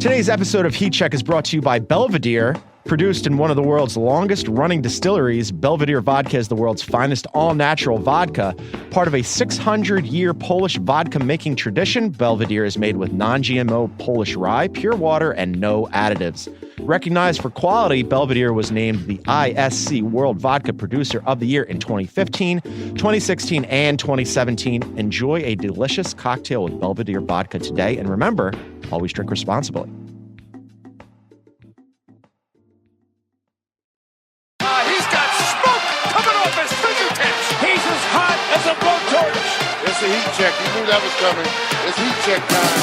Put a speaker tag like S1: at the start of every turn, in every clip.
S1: Today's episode of Heat Check is brought to you by Belvedere. Produced in one of the world's longest-running distilleries, Belvedere Vodka is the world's finest all-natural vodka. Part of a 600-year Polish vodka-making tradition, Belvedere is made with non-GMO Polish rye, pure water, and no additives. Recognized for quality, Belvedere was named the ISC World Vodka Producer of the Year in 2015, 2016, and 2017. Enjoy a delicious cocktail with Belvedere Vodka today, and remember, always drink responsibly.
S2: It's a heat check. You knew that was coming. It's heat check
S1: time.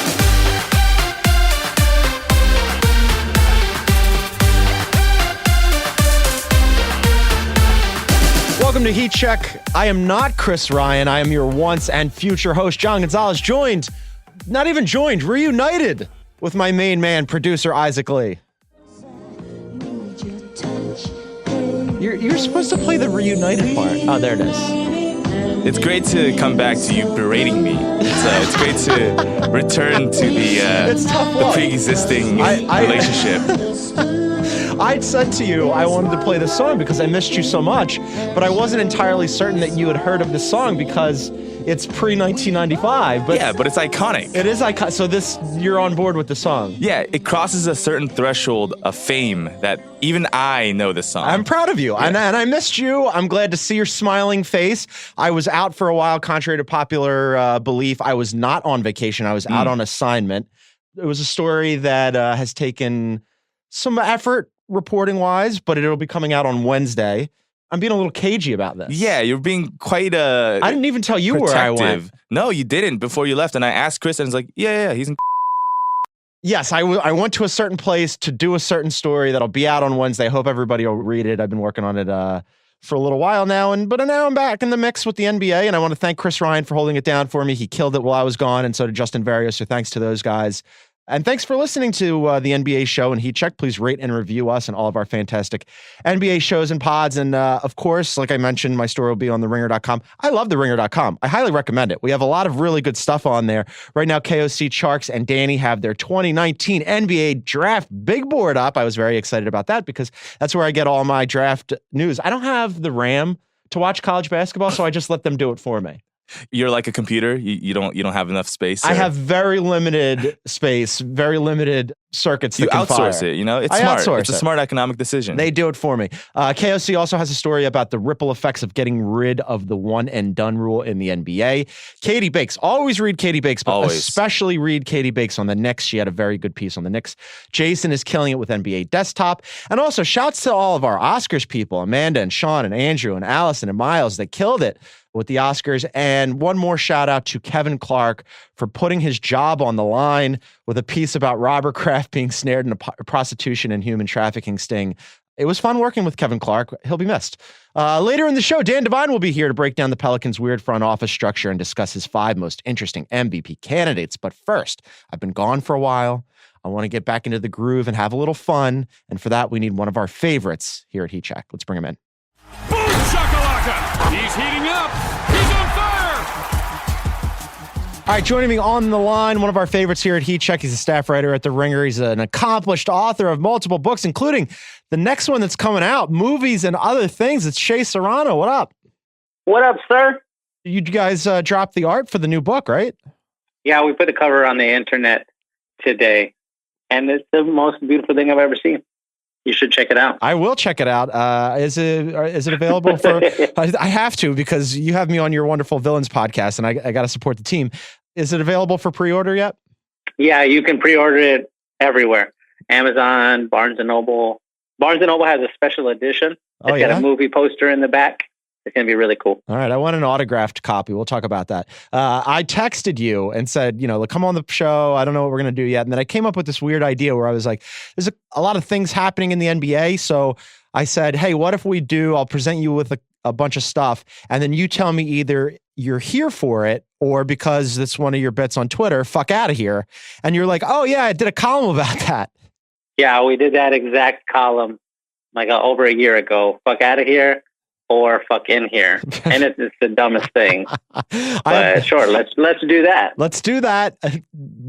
S1: Welcome to Heat Check. I am not Chris Ryan. I am your once and future host, John Gonzalez, reunited with my main man, producer Isaac Lee. You're supposed to play the reunited part. Oh, there it is.
S3: It's great to come back to you berating me. It's great to return to the pre-existing relationship.
S1: I'd said to you I wanted to play this song because I missed you so much, but I wasn't entirely certain that you had heard of this song because it's pre-1995. But
S3: yeah, but it's iconic.
S1: It is iconic. So you're on board with the song.
S3: Yeah, it crosses a certain threshold of fame that even I know this song.
S1: I'm proud of you.
S3: Yeah.
S1: And I missed you. I'm glad to see your smiling face. I was out for a while, contrary to popular belief. I was not on vacation. I was out on assignment. It was a story that has taken some effort reporting-wise, but it'll be coming out on Wednesday. I'm being a little cagey about this.
S3: Yeah, you're being quite
S1: I didn't even tell you
S3: protective.
S1: Where I went.
S3: No, you didn't before you left. And I asked Chris, and he's like, yeah, he's in.
S1: Yes, I went to a certain place to do a certain story that'll be out on Wednesday. I hope everybody will read it. I've been working on it for a little while now, but now I'm back in the mix with the NBA, and I want to thank Chris Ryan for holding it down for me. He killed it while I was gone, and so did Justin Varios, so thanks to those guys. And thanks for listening to the NBA show and Heat Check. Please rate and review us and all of our fantastic NBA shows and pods. And of course, like I mentioned, my story will be on theringer.com. I love theringer.com. I highly recommend it. We have a lot of really good stuff on there. Right now, KOC, Charks, and Danny have their 2019 NBA draft big board up. I was very excited about that because that's where I get all my draft news. I don't have the RAM to watch college basketball, so I just let them do it for me.
S3: You're like a computer. You don't have enough space.
S1: I have very limited space, very limited circuits.
S3: You
S1: that can
S3: outsource
S1: fire.
S3: it. You know, it's
S1: I
S3: smart.
S1: outsource
S3: It's a
S1: it.
S3: smart economic decision.
S1: They do it for me. KOC also has a story about the ripple effects of getting rid of the one and done rule in the NBA. Katie Bakes. Always read Katie Bakes, but especially read Katie Bakes on the Knicks. She had a very good piece on the Knicks. Jason is killing it with NBA Desktop. And also shouts to all of our Oscars people, Amanda and Sean and Andrew and Allison and Miles that killed it with the Oscars. And one more shout out to Kevin Clark for putting his job on the line with a piece about Robert Kraft being snared in a prostitution and human trafficking sting. It was fun working with Kevin Clark. He'll be missed. Later in the show, Dan Devine will be here to break down the Pelicans' weird front office structure and discuss his 5 most interesting MVP candidates. But first, I've been gone for a while. I want to get back into the groove and have a little fun. And for that, we need one of our favorites here at Heat Check. Let's bring him in.
S4: Boom shakalaka! He's heating up! He's on fire!
S1: All right, joining me on the line, one of our favorites here at Heat Check. He's a staff writer at The Ringer. He's an accomplished author of multiple books, including the next one that's coming out, Movies and Other Things. It's Shea Serrano. What up?
S5: What up, sir?
S1: You guys dropped the art for the new book, right?
S5: Yeah, we put the cover on the internet today, and it's the most beautiful thing I've ever seen. You should check it out.
S1: I will check it out. Is it available for? I have to because you have me on your Wonderful Villains podcast, and I got to support the team. Is it available for pre-order yet?
S5: Yeah, you can pre-order it everywhere. Amazon, Barnes & Noble. Barnes & Noble has a special edition. It's got a movie poster in the back. It's going to be really cool.
S1: All right. I want an autographed copy. We'll talk about that. I texted you and said, come on the show. I don't know what we're going to do yet. And then I came up with this weird idea where I was like, there's a lot of things happening in the NBA. So I said, hey, what if I'll present you with a bunch of stuff. And then you tell me either you're here for it or because it's one of your bits on Twitter, fuck out of here. And you're like, oh yeah, I did a column about that.
S5: Yeah, we did that exact column like over a year ago. Fuck out of here. or fuck in here. And it's the dumbest thing. But sure, let's do that.
S1: Let's do that.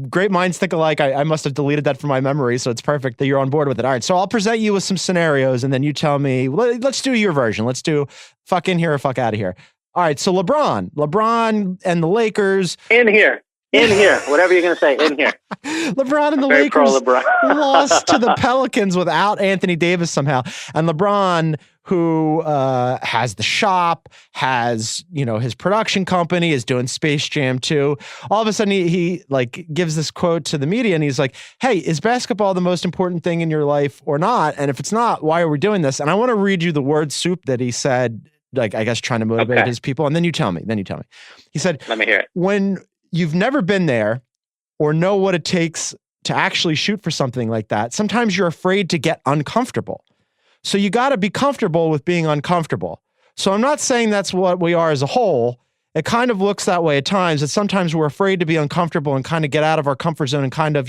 S1: Great minds think alike. I must have deleted that from my memory, so it's perfect that you're on board with it. All right, so I'll present you with some scenarios, and then you tell me, let's do your version. Let's do fuck in here or fuck out of here. All right, so LeBron and the Lakers.
S5: In here, whatever you're going to say, in here.
S1: LeBron and the Lakers lost to the Pelicans without Anthony Davis somehow. And LeBron, who has the shop, has, his production company, is doing Space Jam 2. All of a sudden he like gives this quote to the media and he's like, hey, is basketball the most important thing in your life or not? And if it's not, why are we doing this? And I want to read you the word soup that he said, like, I guess trying to motivate his people. And then you tell me. He said,
S5: let me hear it.
S1: When you've never been there or know what it takes to actually shoot for something like that, sometimes you're afraid to get uncomfortable. So you got to be comfortable with being uncomfortable. So I'm not saying that's what we are as a whole. It kind of looks that way at times, that sometimes we're afraid to be uncomfortable and kind of get out of our comfort zone and kind of,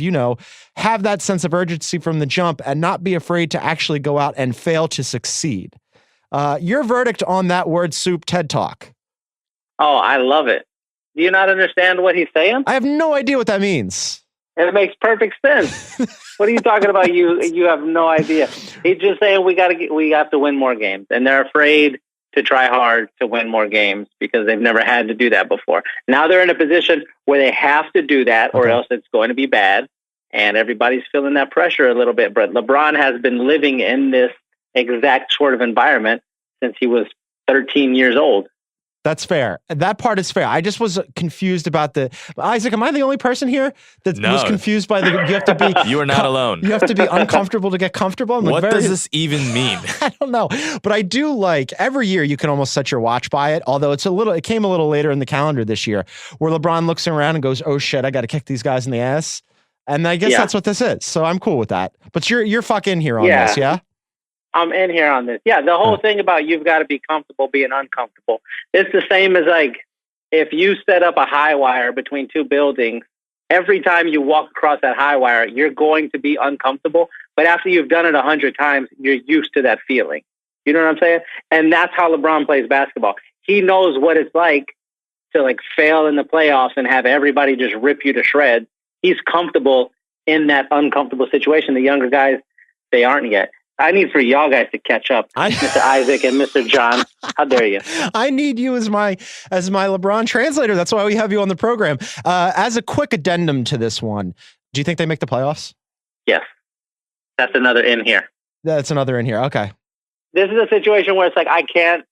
S1: have that sense of urgency from the jump and not be afraid to actually go out and fail to succeed. Your verdict on that word soup TED Talk.
S5: Oh, I love it. Do you not understand what he's saying?
S1: I have no idea what that means.
S5: And it makes perfect sense. What are you talking about? You have no idea. He's just saying we have to win more games, and they're afraid to try hard to win more games because they've never had to do that before. Now they're in a position where they have to do that, or else it's going to be bad. And everybody's feeling that pressure a little bit. But LeBron has been living in this exact sort of environment since he was 13 years old.
S1: That's fair. That part is fair. I just was confused about Isaac, am I the only person here that was confused by you have to be...
S3: You are not alone.
S1: You have to be uncomfortable to get comfortable?
S3: What does this even mean?
S1: I don't know. But I do like, every year you can almost set your watch by it, although it came a little later in the calendar this year, where LeBron looks around and goes, oh shit, I got to kick these guys in the ass. And I guess that's what this is. So I'm cool with that. But you're fucking here on this, yeah?
S5: I'm in here on this. Yeah, the whole thing about you've got to be comfortable being uncomfortable. It's the same as like if you set up a high wire between two buildings, every time you walk across that high wire, you're going to be uncomfortable. But after you've done it 100 times, you're used to that feeling. You know what I'm saying? And that's how LeBron plays basketball. He knows what it's like to like fail in the playoffs and have everybody just rip you to shreds. He's comfortable in that uncomfortable situation. The younger guys, they aren't yet. I need for y'all guys to catch up, Mr. Isaac and Mr. John. How dare you?
S1: I need you as my LeBron translator. That's why we have you on the program. As a quick addendum to this one, do you think they make the playoffs?
S5: Yes. That's another in here.
S1: That's another in here. Okay.
S5: This is a situation where it's like I can't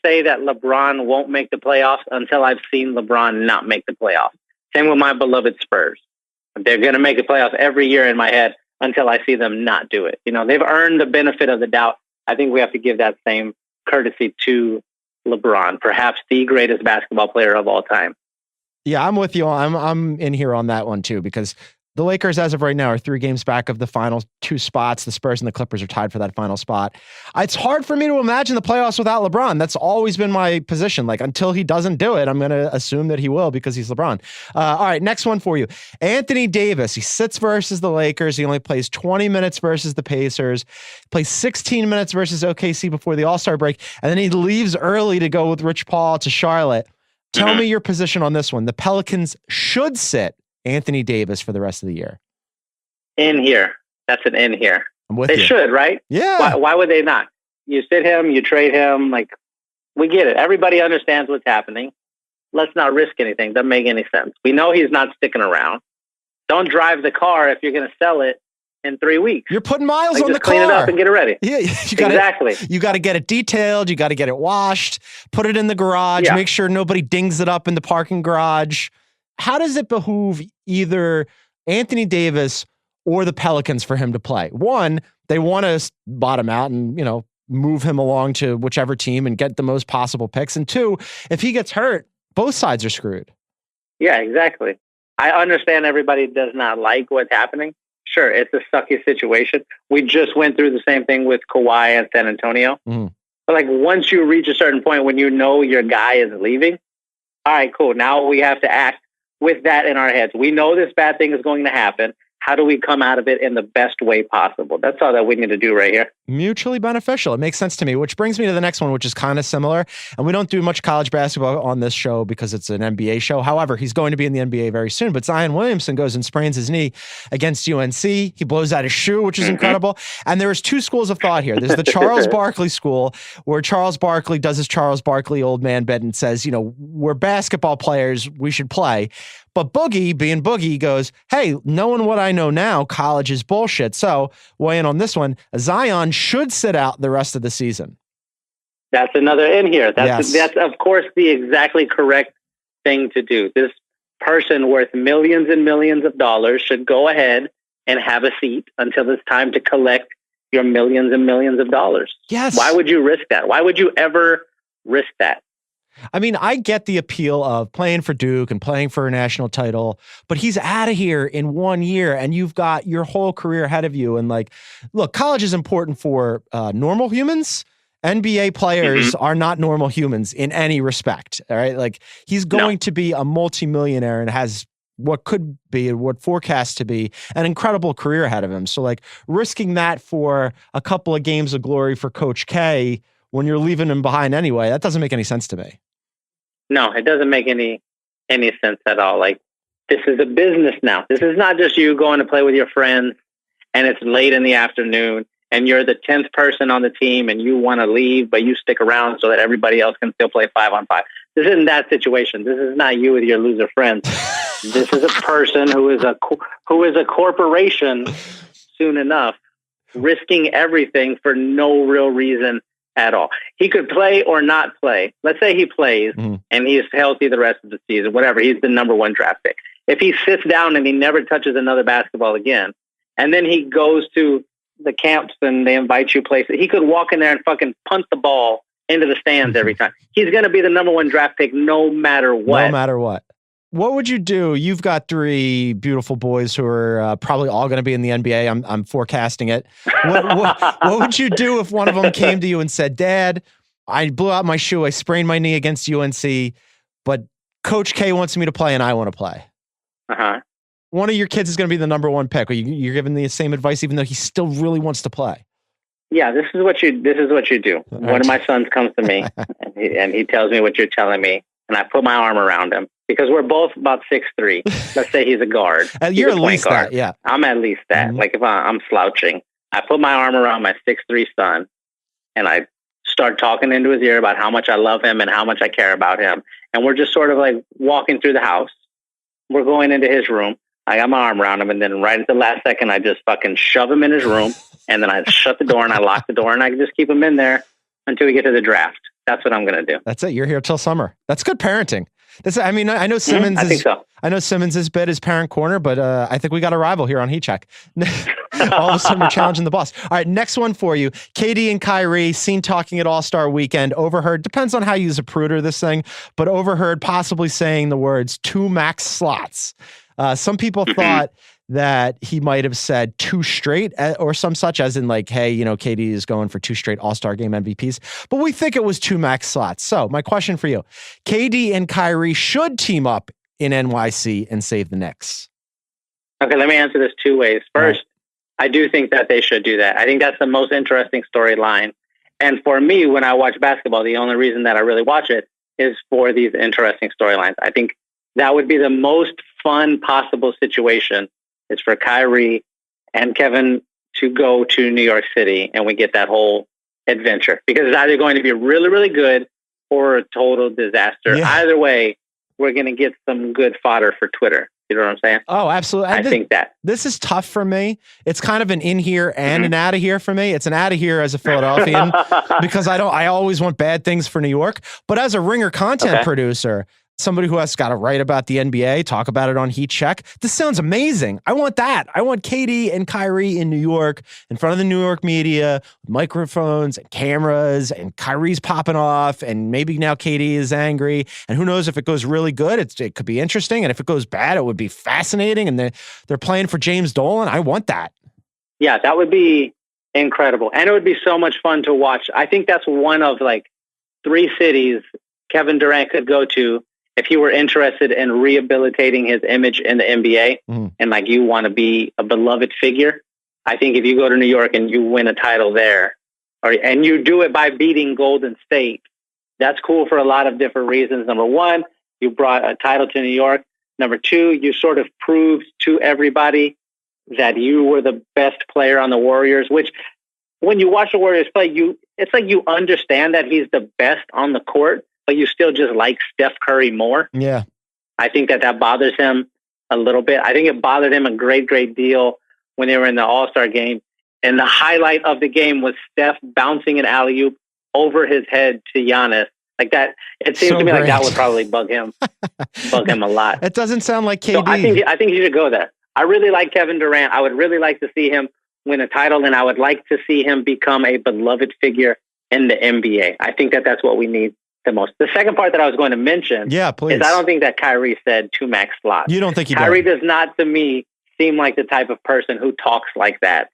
S5: say that LeBron won't make the playoffs until I've seen LeBron not make the playoffs. Same with my beloved Spurs. They're going to make the playoffs every year in my head until I see them not do it. They've earned the benefit of the doubt. I think we have to give that same courtesy to LeBron, perhaps the greatest basketball player of all time.
S1: Yeah, I'm with you. I'm in here on that one too, because the Lakers, as of right now, are 3 games back of the final 2 spots. The Spurs and the Clippers are tied for that final spot. It's hard for me to imagine the playoffs without LeBron. That's always been my position. Like, until he doesn't do it, I'm going to assume that he will because he's LeBron. All right, next one for you. Anthony Davis. He sits versus the Lakers. He only plays 20 minutes versus the Pacers. Plays 16 minutes versus OKC before the All-Star break. And then he leaves early to go with Rich Paul to Charlotte. Tell me your position on this one. The Pelicans should sit Anthony Davis for the rest of the year.
S5: In here. That's an in here.
S1: I'm with you.
S5: They should, right?
S1: Yeah.
S5: Why would they not? You sit him, you trade him. Like, we get it. Everybody understands what's happening. Let's not risk anything. Doesn't make any sense. We know he's not sticking around. Don't drive the car if you're going to sell it in 3 weeks.
S1: You're putting miles on the car.
S5: Clean it up and get it ready.
S1: Yeah,
S5: exactly.
S1: You got to get it detailed. You got to get it washed. Put it in the garage. Yeah. Make sure nobody dings it up in the parking garage. How does it behoove either Anthony Davis or the Pelicans for him to play? One, they want to bottom out and, move him along to whichever team and get the most possible picks. And 2, if he gets hurt, both sides are screwed.
S5: Yeah, exactly. I understand everybody does not like what's happening. Sure, it's a sucky situation. We just went through the same thing with Kawhi and San Antonio. But like, once you reach a certain point when you know your guy is leaving, all right, cool. Now we have to act with that in our heads. We know this bad thing is going to happen. how do we come out of it in the best way possible? That's all that we need to do right here.
S1: Mutually beneficial. It makes sense to me, which brings me to the next one, which is kind of similar. And we don't do much college basketball on this show because it's an NBA show. However, he's going to be in the NBA very soon. But Zion Williamson goes and sprains his knee against UNC. He blows out his shoe, which is incredible. And there's two schools of thought here. There's the Charles Barkley school, where Charles Barkley does his Charles Barkley old man bed and says, we're basketball players, we should play. But Boogie, being Boogie, goes, hey, knowing what I know now, college is bullshit. So, weigh in on this one. Zion should sit out the rest of the season.
S5: That's another in here. That's of course, the exactly correct thing to do. This person worth millions and millions of dollars should go ahead and have a seat until it's time to collect your millions and millions of dollars.
S1: Yes.
S5: Why would you risk that? Why would you ever risk that?
S1: I mean, I get the appeal of playing for Duke and playing for a national title, but he's out of here in 1 year and you've got your whole career ahead of you. And look, college is important for normal humans. NBA players are not normal humans in any respect. All right. He's going to be a multimillionaire and has what could be, what forecasts to be an incredible career ahead of him. So risking that for a couple of games of glory for Coach K when you're leaving him behind anyway, that doesn't make any sense to me.
S5: No, it doesn't make any sense at all. This is a business now. This is not just you going to play with your friends and it's late in the afternoon and you're the 10th person on the team and you want to leave, but you stick around so that everybody else can still play 5-on-5. This isn't that situation. This is not you with your loser friends. This is a person who is a corporation soon enough, risking everything for no real reason at all. He could play or not play. Let's say he plays and he's healthy the rest of the season, whatever. He's the number 1 draft pick. If he sits down and he never touches another basketball again, and then he goes to the camps and they invite you places, he could walk in there and fucking punt the ball into the stands every time. He's going to be the number 1 draft pick no matter what.
S1: No matter what. What would you do? You've got 3 beautiful boys who are probably all going to be in the NBA. I'm forecasting it. What would you do if one of them came to you and said, Dad, I blew out my shoe. I sprained my knee against UNC, but Coach K wants me to play and I want to play. One of your kids is going to be the number 1 pick. You're giving the same advice, even though he still really wants to play.
S5: Yeah, this is what you do. One of my sons comes to me and he tells me what you're telling me, and I put my arm around him. Because we're both about 6'3". Let's say he's a guard.
S1: You're at least guard. That, yeah.
S5: I'm at least that. If I'm slouching, I put my arm around my 6'3" son, and I start talking into his ear about how much I love him and how much I care about him. And we're just sort of walking through the house. We're going into his room. I got my arm around him, and then right at the last second, I just fucking shove him in his room, and then I shut the door and I lock the door, and I just keep him in there until we get to the draft. That's what I'm going to do.
S1: That's it. You're here till summer. That's good parenting. I know Simmons.
S5: I think so.
S1: I know Simmons' bit is parent corner, but I think we got a rival here on Heat Check. All of a sudden, we're challenging the boss. All right, next one for you. KD and Kyrie seen talking at All-Star Weekend. Overheard, depends on how you zapruder this thing, but overheard possibly saying the words 2 max slots. Some people thought that he might have said 2 straight or some such, as in hey, KD is going for 2 straight All-Star game MVPs, but we think it was 2 max slots. So my question for you, KD and Kyrie should team up in NYC and save the Knicks.
S5: Okay, let me answer this 2 ways. First, I do think that they should do that. I think that's the most interesting storyline. And for me, when I watch basketball, the only reason that I really watch it is for these interesting storylines. I think that would be the most fun possible situation, is for Kyrie and Kevin to go to New York City and we get that whole adventure, because it's either going to be really, really good or a total disaster. Yeah. Either way, we're going to get some good fodder for Twitter. You know what I'm saying?
S1: Oh, absolutely.
S5: I think that
S1: this is tough for me. It's kind of an in here and an out of here for me. It's an out of here as a Philadelphian because I always want bad things for New York, but as a Ringer content producer, somebody who has got to write about the NBA, talk about it on Heat Check. This sounds amazing. I want that. I want KD and Kyrie in New York, in front of the New York media, with microphones and cameras, and Kyrie's popping off, and maybe now KD is angry. And who knows, if it goes really good, it could be interesting. And if it goes bad, it would be fascinating. And they're playing for James Dolan. I want that.
S5: Yeah, that would be incredible. And it would be so much fun to watch. I think that's one of 3 cities Kevin Durant could go to if he were interested in rehabilitating his image in the NBA and like you want to be a beloved figure, I think if you go to New York and you win a title there, and you do it by beating Golden State, that's cool for a lot of different reasons. Number one, you brought a title to New York. Number two, you sort of proved to everybody that you were the best player on the Warriors, which when you watch the Warriors play, it's like you understand that he's the best on the court, but you still just like Steph Curry more.
S1: Yeah.
S5: I think that bothers him a little bit. I think it bothered him a great, great deal when they were in the All-Star game. And the highlight of the game was Steph bouncing an alley-oop over his head to Giannis. Like that, it seems to me like that would probably bug him a lot.
S1: It doesn't sound like KD.
S5: So I think he should go there. I really like Kevin Durant. I would really like to see him win a title, and I would like to see him become a beloved figure in the NBA. I think that's what we need the most. The second part that I was going to mention is I don't think that Kyrie said 2 max slots.
S1: You don't think he
S5: Kyrie does not, to me, seem like the type of person who talks like that.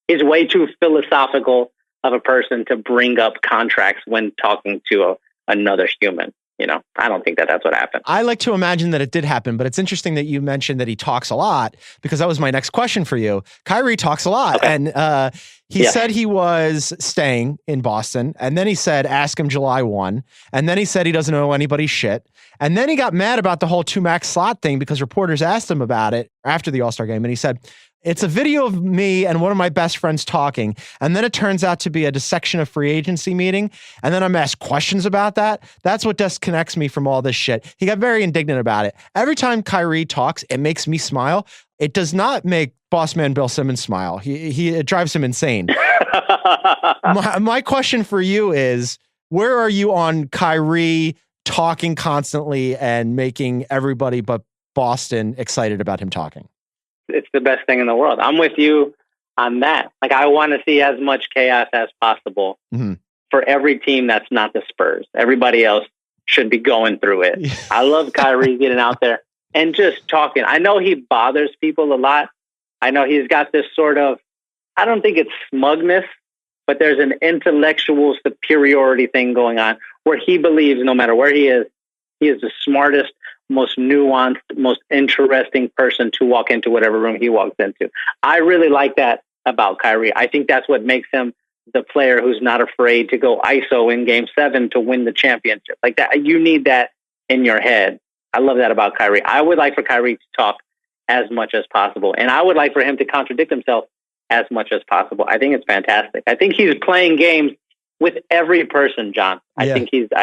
S5: He's way too philosophical of a person to bring up contracts when talking to another human. You know, I don't think that's what happened.
S1: I like to imagine that it did happen, but it's interesting that you mentioned that he talks a lot, because that was my next question for you. Kyrie talks a lot. Okay. And he said he was staying in Boston, and then he said, ask him July 1. And then he said he doesn't know anybody's shit. And then he got mad about the whole 2 max slot thing because reporters asked him about it after the All-Star game. And he said, it's a video of me and one of my best friends talking. And then it turns out to be a dissection of free agency meeting. And then I'm asked questions about that. That's what disconnects me from all this shit. He got very indignant about it. Every time Kyrie talks, it makes me smile. It does not make boss man Bill Simmons smile. It drives him insane. My question for you is, where are you on Kyrie talking constantly and making everybody but Boston excited about him talking?
S5: It's the best thing in the world. I'm with you on that. Like, I want to see as much chaos as possible for every team that's not the Spurs. Everybody else should be going through it. I love Kyrie getting out there and just talking. I know he bothers people a lot. I know he's got this sort of, I don't think it's smugness, but there's an intellectual superiority thing going on where he believes no matter where he is the smartest, most nuanced, most interesting person to walk into whatever room he walks into. I really like that about Kyrie. I think that's what makes him the player who's not afraid to go ISO in Game 7 to win the championship. Like that, you need that in your head. I love that about Kyrie. I would like for Kyrie to talk as much as possible, and I would like for him to contradict himself as much as possible. I think it's fantastic. I think he's playing games with every person, John. I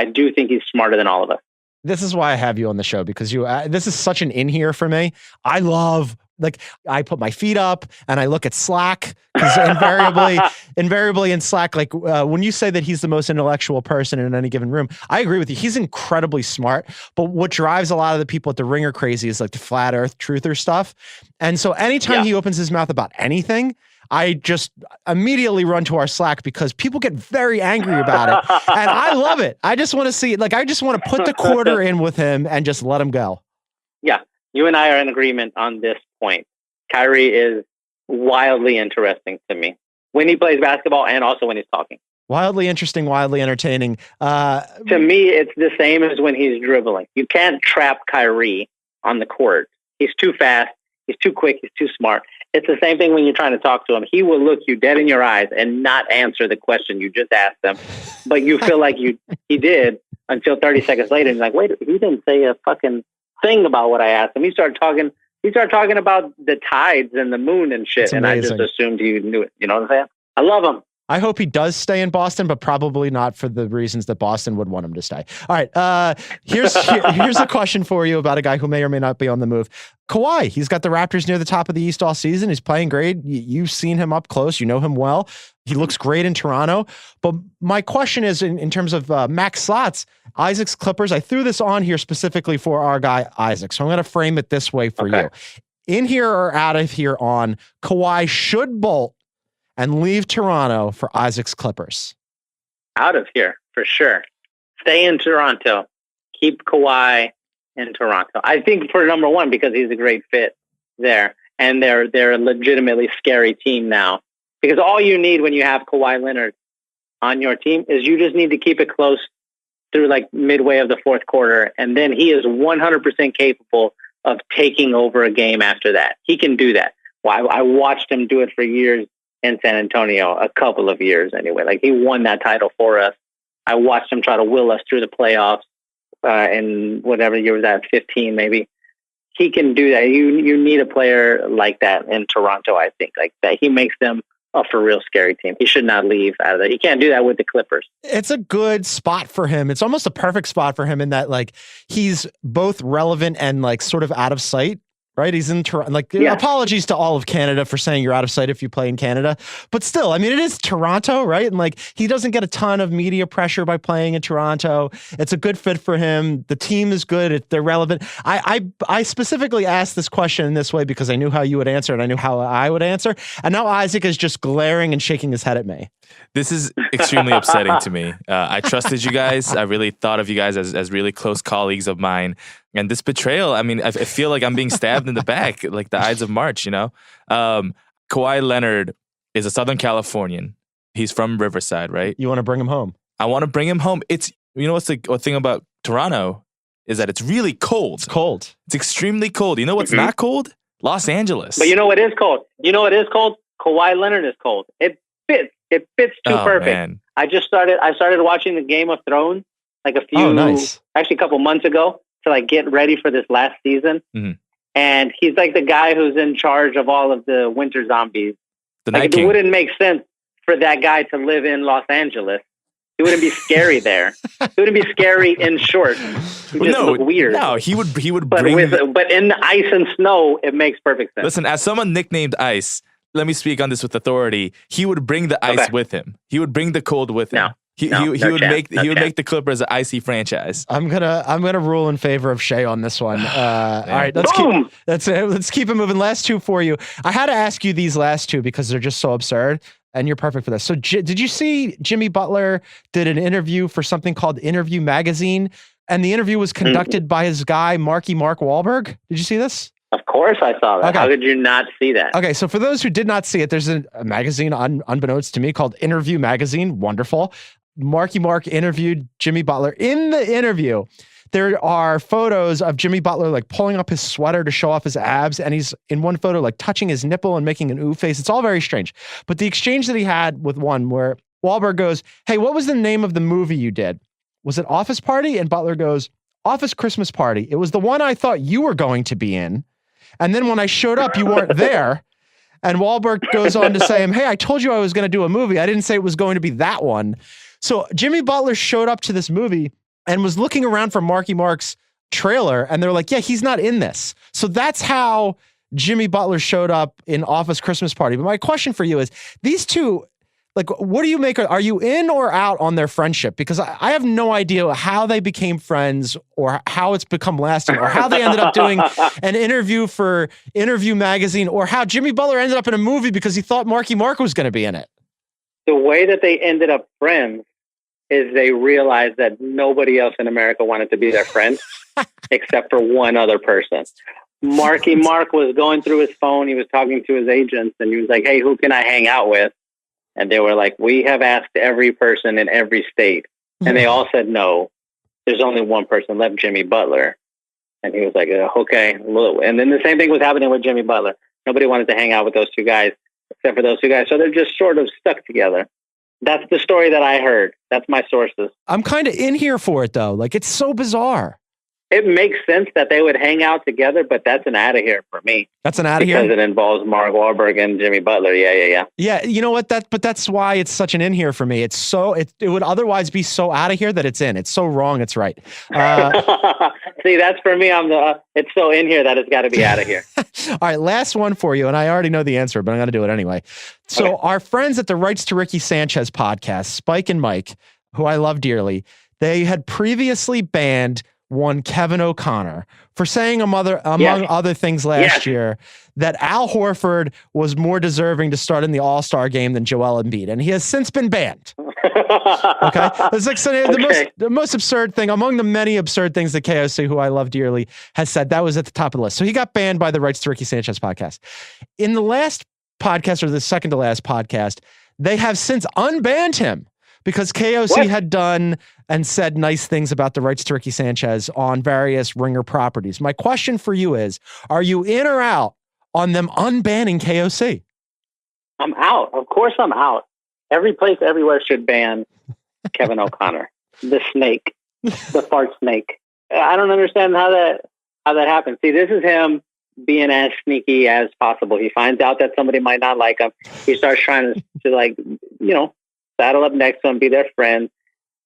S5: do think he's smarter than all of us.
S1: This is why I have you on the show, because this is such an in here for me. I love, like, I put my feet up and I look at Slack, because invariably in Slack, like when you say that he's the most intellectual person in any given room, I agree with you. He's incredibly smart, but what drives a lot of the people at the Ringer crazy is like the flat earth truther stuff. And so anytime he opens his mouth about anything, I just immediately run to our Slack because people get very angry about it. And I love it. I just want to see, like, I just want to put the quarter in with him and just let him go.
S5: Yeah. You and I are in agreement on this point. Kyrie is wildly interesting to me when he plays basketball and also when he's talking.
S1: Wildly interesting, wildly entertaining.
S5: To me, it's the same as when he's dribbling. You can't trap Kyrie on the court. He's too fast. He's too quick. He's too smart. It's the same thing when you're trying to talk to him. He will look you dead in your eyes and not answer the question you just asked him, but you feel like he did until 30 seconds later. And he's like, wait, he didn't say a fucking thing about what I asked him. He started talking about the tides and the moon and shit. And I just assumed you knew it. You know what I'm saying? I love him.
S1: I hope he does stay in Boston, but probably not for the reasons that Boston would want him to stay. All right. Here's a question for you about a guy who may or may not be on the move. Kawhi, he's got the Raptors near the top of the East all season. He's playing great. You've seen him up close. You know him well. He looks great in Toronto. But my question is, in terms of max slots, Isaac's Clippers, I threw this on here specifically for our guy, Isaac. So I'm going to frame it this way for you. In here or out of here on, Kawhi should bolt and leave Toronto for Isaac's Clippers.
S5: Out of here, for sure. Stay in Toronto. Keep Kawhi in Toronto. I think for number one, because he's a great fit there. And they're a legitimately scary team now. Because all you need when you have Kawhi Leonard on your team is you just need to keep it close through like midway of the fourth quarter, and then he is 100% capable of taking over a game after that. He can do that. Well, I watched him do it for years in San Antonio, a couple of years anyway. Like he won that title for us. I watched him try to will us through the playoffs in whatever year was that, 15 maybe. He can do that. You need a player like that in Toronto, I think. Like that, he makes them a for real scary team. He should not leave out of there. He can't do that with the Clippers.
S1: It's a good spot for him. It's almost a perfect spot for him in that like he's both relevant and like sort of out of sight. Right. He's in Toronto. Like, apologies to all of Canada for saying you're out of sight if you play in Canada. But still, I mean, it is Toronto, right? And like, he doesn't get a ton of media pressure by playing in Toronto. It's a good fit for him. The team is good. They're relevant. I specifically asked this question in this way because I knew how you would answer and I knew how I would answer. And now Isaac is just glaring and shaking his head at me.
S3: This is extremely upsetting to me. I trusted you guys. I really thought of you guys as really close colleagues of mine. And this betrayal, I mean, I feel like I'm being stabbed in the back, like the Ides of March, you know? Kawhi Leonard is a Southern Californian. He's from Riverside, right?
S1: You want to bring him home?
S3: I want to bring him home. It's, you know what's the thing about Toronto is that it's really cold.
S1: It's cold.
S3: It's extremely cold. You know what's not cold? Los Angeles.
S5: But you know what is cold? You know what is cold? Kawhi Leonard is cold. It fits. It fits too perfect.
S3: Man.
S5: I started watching the Game of Thrones like actually a couple months ago to like get ready for this last season. Mm-hmm. And he's like the guy who's in charge of all of the winter zombies. It wouldn't make sense for that guy to live in Los Angeles. It wouldn't be scary there. It wouldn't be scary in short. It just look weird.
S3: No, he would
S5: but
S3: bring...
S5: but in the ice and snow, it makes perfect sense.
S3: Listen, as someone nicknamed Ice, let me speak on this with authority. He would bring the ice with him. He would bring the cold with him. He would make the Clippers an icy franchise.
S1: I'm gonna rule in favor of Shea on this one. All right, let's keep it moving. Last two for you. I had to ask you these last two because they're just so absurd, and you're perfect for this. So, did you see Jimmy Butler did an interview for something called Interview Magazine, and the interview was conducted by his guy Mark Wahlberg? Did you see this?
S5: Of course I saw that. Okay. How did you not see that?
S1: Okay, so for those who did not see it, there's a magazine unbeknownst to me called Interview Magazine. Wonderful. Mark interviewed Jimmy Butler. In the interview, there are photos of Jimmy Butler like pulling up his sweater to show off his abs, and he's in one photo like touching his nipple and making an ooh face. It's all very strange. But the exchange that he had with one where Wahlberg goes, "Hey, what was the name of the movie you did? Was it Office Party?" And Butler goes, "Office Christmas Party. It was the one I thought you were going to be in. And then when I showed up, you weren't there." And Wahlberg goes on to say, "Hey, I told you I was going to do a movie. I didn't say it was going to be that one." So Jimmy Butler showed up to this movie and was looking around for Mark's trailer. And they're like, "Yeah, he's not in this." So that's how Jimmy Butler showed up in Office Christmas Party. But my question for you is, these two, like, what do you make? Are you in or out on their friendship? Because I have no idea how they became friends or how it's become lasting or how they ended up doing an interview for Interview Magazine or how Jimmy Butler ended up in a movie because he thought Mark was going to be in it.
S5: The way that they ended up friends is they realized that nobody else in America wanted to be their friend except for one other person. Mark was going through his phone. He was talking to his agents and he was like, "Hey, who can I hang out with?" And they were like, "We have asked every person in every state." And they all said no. There's only one person left, Jimmy Butler. And he was like, "Okay." And then the same thing was happening with Jimmy Butler. Nobody wanted to hang out with those two guys except for those two guys. So they're just sort of stuck together. That's the story that I heard. That's my sources.
S1: I'm kind of in here for it, though. Like, it's so bizarre.
S5: It makes sense that they would hang out together, but that's an out of here for me.
S1: That's an out of here?
S5: Because it involves Mark Wahlberg and Jimmy Butler. Yeah.
S1: Yeah, you know what? But that's why it's such an in here for me. It's so it would otherwise be so out of here that it's in. It's so wrong, it's right.
S5: See, that's for me. It's so in here that it's got to be out of here.
S1: All right, last one for you, and I already know the answer, but I'm going to do it anyway. So our friends at the Rights to Ricky Sanchez podcast, Spike and Mike, who I love dearly, they had previously banned one Kevin O'Connor for saying among other things last year that Al Horford was more deserving to start in the All-Star game than Joel Embiid, and he has since been banned. Okay, it's like the most absurd thing among the many absurd things that KOC, who I love dearly, has said. That was at the top of the list. So he got banned by the Rights to Ricky Sanchez podcast. In the last podcast, or the second to last podcast, they have since unbanned him. because KOC had done and said nice things about the rights to Ricky Sanchez on various Ringer properties. My question for you is, are you in or out on them unbanning KOC?
S5: I'm out. Of course I'm out. Every place, everywhere should ban Kevin O'Connor, the snake, the fart snake. I don't understand how that happens. See, this is him being as sneaky as possible. He finds out that somebody might not like him. He starts trying to like, saddle up next to him, be their friend.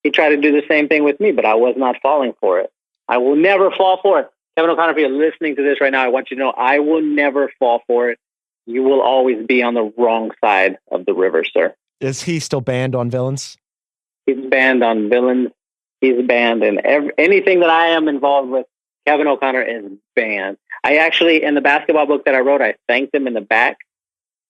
S5: He tried to do the same thing with me, but I was not falling for it. I will never fall for it. Kevin O'Connor, if you're listening to this right now, I want you to know I will never fall for it. You will always be on the wrong side of the river, sir.
S1: Is he still banned on Villains?
S5: He's banned on Villains. He's banned in anything that I am involved with. Kevin O'Connor is banned. I actually, in the basketball book that I wrote, I thanked him in the back.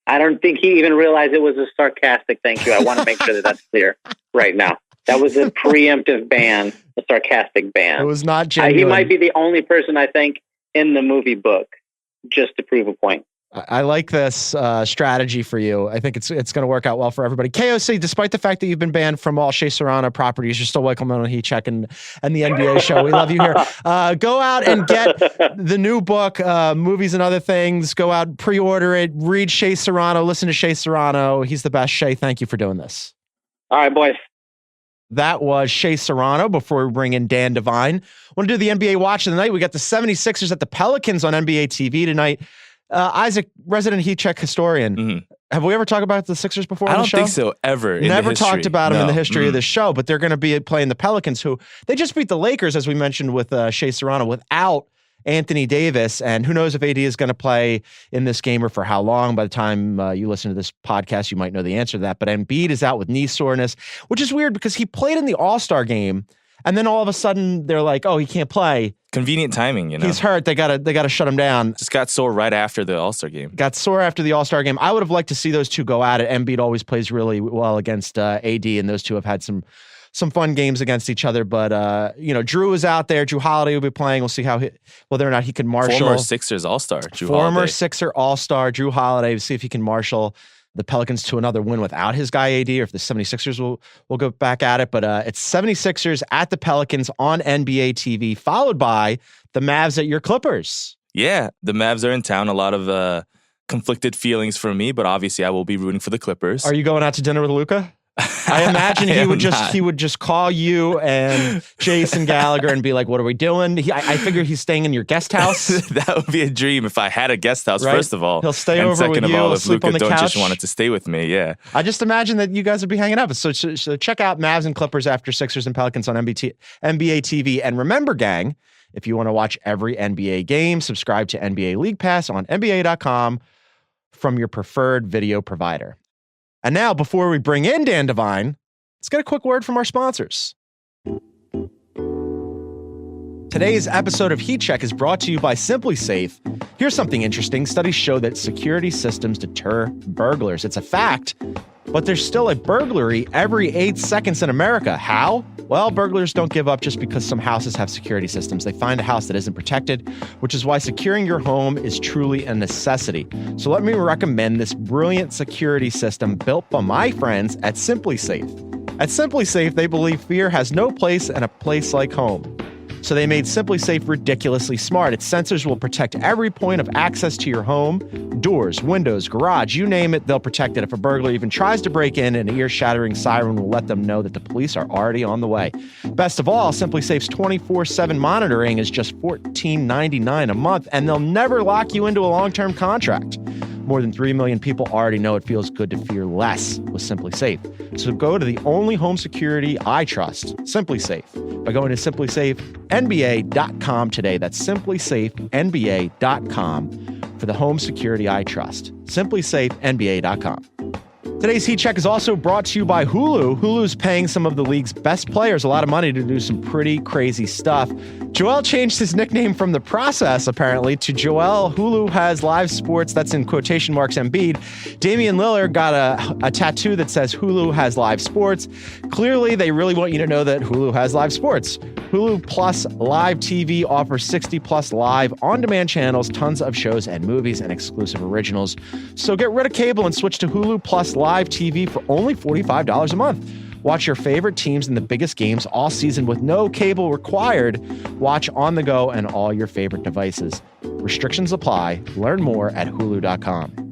S5: I don't think he even realized it was a sarcastic thank you. I want to make sure that that's clear right now. That was a preemptive ban, a sarcastic ban.
S1: It was not genuine.
S5: He might be the only person I think in the movie book, just to prove a point.
S1: I like this strategy for you. I think it's going to work out well for everybody. KOC, despite the fact that you've been banned from all Shea Serrano properties, you're still welcome on Heat Check and the NBA show. We love you here. Go out and get the new book, Movies and Other Things. Go out, pre-order it, read Shea Serrano, listen to Shea Serrano. He's the best. Shea, thank you for doing this.
S5: All right, boys.
S1: That was Shea Serrano. Before we bring in Dan Devine, I want to do the NBA watch of the night. We got the 76ers at the Pelicans on NBA TV tonight. Isaac, resident Heat Check historian. Mm-hmm. Have we ever talked about the Sixers before?
S3: I
S1: on the
S3: don't
S1: show?
S3: think so. Ever.
S1: Never talked about them in the history of this show, but they're going to be playing the Pelicans, who they just beat the Lakers, as we mentioned with Shea Serrano, without Anthony Davis. And who knows if AD is going to play in this game or for how long. By the time you listen to this podcast, you might know the answer to that. But Embiid is out with knee soreness, which is weird because he played in the All-Star game. And then all of a sudden they're like, oh, he can't play.
S3: Convenient timing,
S1: He's hurt. They gotta shut him down.
S3: Just got sore right after the All-Star game.
S1: Got sore after the All-Star game. I would have liked to see those two go at it. Embiid always plays really well against AD, and those two have had some fun games against each other. But Drew is out there. Drew Holiday will be playing. We'll see whether or not he can marshal.
S3: Former Sixers All-Star.
S1: Former Sixer All-Star Drew Holiday. We'll see if he can marshal the Pelicans to another win without his guy AD, or if the 76ers will go back at it. But it's 76ers at the Pelicans on NBA TV, followed by the Mavs at your Clippers.
S3: Yeah, the Mavs are in town. A lot of conflicted feelings for me, but obviously I will be rooting for the Clippers.
S1: Are you going out to dinner with Luka? I imagine he would just call you and Jason Gallagher and be like, "What are we doing?" I figure he's staying in your guest house.
S3: That would be a dream if I had a guest house. Right? First of all,
S1: he'll stay
S3: and
S1: over
S3: second
S1: with
S3: of
S1: you.
S3: all, if
S1: sleep
S3: Luka
S1: on the couch.
S3: Doncic wanted to stay with me, yeah.
S1: I just imagine that you guys would be hanging out. So check out Mavs and Clippers after Sixers and Pelicans on NBA TV. And remember, gang, if you want to watch every NBA game, subscribe to NBA League Pass on NBA.com from your preferred video provider. And now, before we bring in Dan Devine, let's get a quick word from our sponsors. Today's episode of Heat Check is brought to you by Simply Safe. Here's something interesting. Studies show that security systems deter burglars. It's a fact, but there's still a burglary every 8 seconds in America. How? Well, burglars don't give up just because some houses have security systems. They find a house that isn't protected, which is why securing your home is truly a necessity. So let me recommend this brilliant security system built by my friends at Simply Safe. At Simply Safe, they believe fear has no place in a place like home. So they made Simply Safe ridiculously smart. Its sensors will protect every point of access to your home. Doors, windows, garage, you name it, they'll protect it. If a burglar even tries to break in, an ear-shattering siren will let them know that the police are already on the way. Best of all, Simply Safe's 24/7 monitoring is just $14.99 a month, and they'll never lock you into a long-term contract. More than 3 million people already know it feels good to fear less with Simply Safe. So go to the only home security I trust, Simply Safe, by going to simplysafenba.com today. That's simplysafenba.com for the home security I trust. simplysafenba.com. Today's Heat Check is also brought to you by Hulu. Hulu's paying some of the league's best players a lot of money to do some pretty crazy stuff. Joel changed his nickname from The Process, apparently, to Joel Hulu Has Live Sports. That's in quotation marks, Embiid. Damian Lillard got a tattoo that says Hulu Has Live Sports. Clearly, they really want you to know that Hulu has live sports. Hulu Plus Live TV offers 60-plus live on-demand channels, tons of shows and movies, and exclusive originals. So get rid of cable and switch to Hulu Plus Live TV for only $45 a month. Watch your favorite teams in the biggest games all season with no cable required. Watch on the go and all your favorite devices. Restrictions apply. Learn more at hulu.com.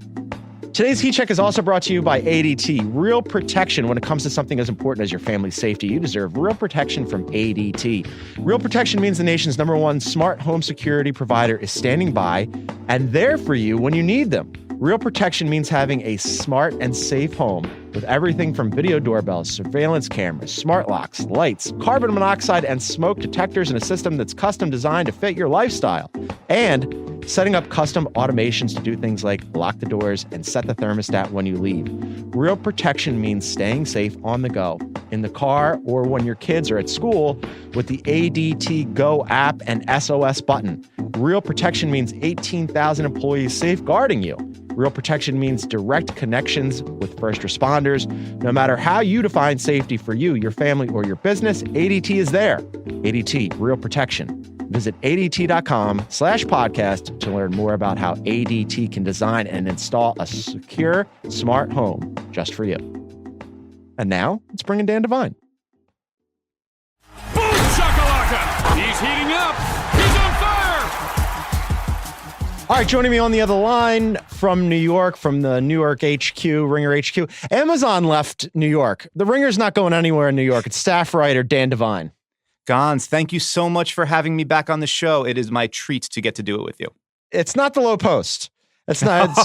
S1: Today's Heat Check is also brought to you by ADT. Real protection when it comes to something as important as your family's safety. You deserve real protection from ADT. Real protection means the nation's #1 smart home security provider is standing by and there for you when you need them. Real protection means having a smart and safe home with everything from video doorbells, surveillance cameras, smart locks, lights, carbon monoxide, and smoke detectors in a system that's custom designed to fit your lifestyle. And setting up custom automations to do things like lock the doors and set the thermostat when you leave. Real protection means staying safe on the go, in the car, or when your kids are at school with the ADT Go app and SOS button. Real protection means 18,000 employees safeguarding you. Real protection means direct connections with first responders. No matter how you define safety for you, your family, or your business, ADT is there. ADT, real protection. Visit ADT.com/podcast to learn more about how ADT can design and install a secure, smart home just for you. And now, let's bring in Dan Devine.
S4: Boom shakalaka! He's heating up. He's on fire.
S1: All right, joining me on the other line from New York, from the New York HQ, Ringer HQ. Amazon left New York. The Ringer's not going anywhere in New York. It's staff writer Dan Devine.
S6: Gonz, thank you so much for having me back on the show. It is my treat to get to do it with you.
S1: It's not the low post. It's not.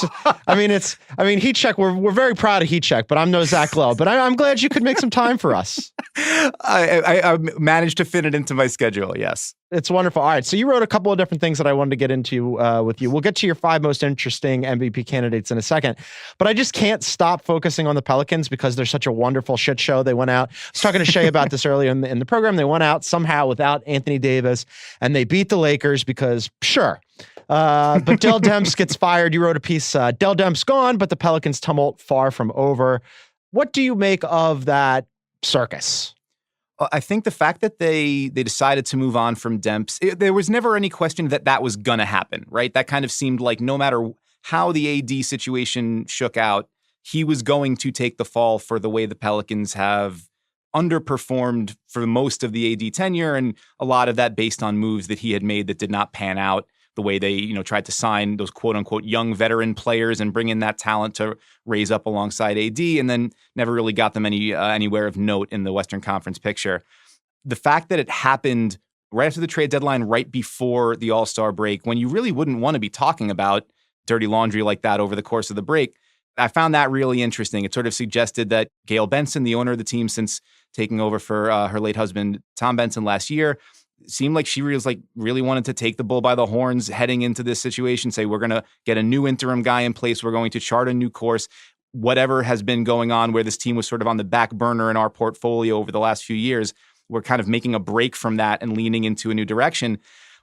S1: Heat Check. We're very proud of Heat Check, but I'm no Zach Lowe. But I'm glad you could make some time for us.
S6: I managed to fit it into my schedule. Yes,
S1: it's wonderful. All right, so you wrote a couple of different things that I wanted to get into with you. We'll get to your 5 most interesting MVP candidates in a second, but I just can't stop focusing on the Pelicans because they're such a wonderful shit show. They went out. I was talking to Shea about this earlier in the program. They went out somehow without Anthony Davis, and they beat the Lakers because sure. But Dell Demps gets fired. You wrote a piece, Dell Demps gone, but the Pelicans tumult far from over. What do you make of that circus?
S6: I think the fact that they decided to move on from Demps, there was never any question that was going to happen, right? That kind of seemed like no matter how the AD situation shook out, he was going to take the fall for the way the Pelicans have underperformed for most of the AD tenure, and a lot of that based on moves that he had made that did not pan out. The way they, tried to sign those quote unquote young veteran players and bring in that talent to raise up alongside AD, and then never really got them anywhere of note in the Western Conference picture. The fact that it happened right after the trade deadline, right before the All-Star break, when you really wouldn't want to be talking about dirty laundry like that over the course of the break, I found that really interesting. It sort of suggested that Gail Benson, the owner of the team since taking over for her late husband, Tom Benson, last year, seemed like she was really wanted to take the bull by the horns heading into this situation, say, we're going to get a new interim guy in place. We're going to chart a new course. Whatever has been going on where this team was sort of on the back burner in our portfolio over the last few years, we're kind of making a break from that and leaning into a new direction.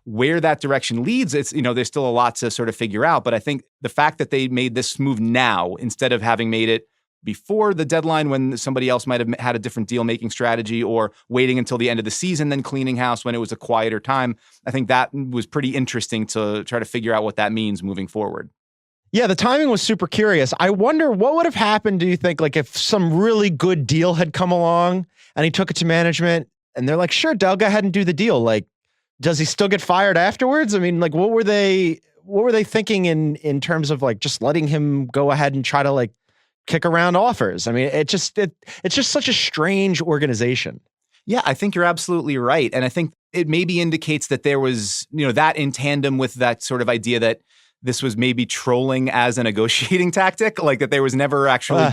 S6: Where that direction leads, it's, there's still a lot to sort of figure out. But I think the fact that they made this move now, instead of having made it before the deadline when somebody else might have had a different deal-making strategy, or waiting until the end of the season, then cleaning house when it was a quieter time. I think that was pretty interesting to try to figure out what that means moving forward.
S1: Yeah, the timing was super curious. I wonder what would have happened, do you think, if some really good deal had come along and he took it to management and they're like, sure, Del, go ahead and do the deal. Does he still get fired afterwards? I mean, what were they thinking in terms of just letting him go ahead and try to kick around offers? I mean, it's just such a strange organization.
S6: Yeah, I think you're absolutely right. And I think it maybe indicates that there was, that in tandem with that sort of idea that this was maybe trolling as a negotiating tactic, that there was never actually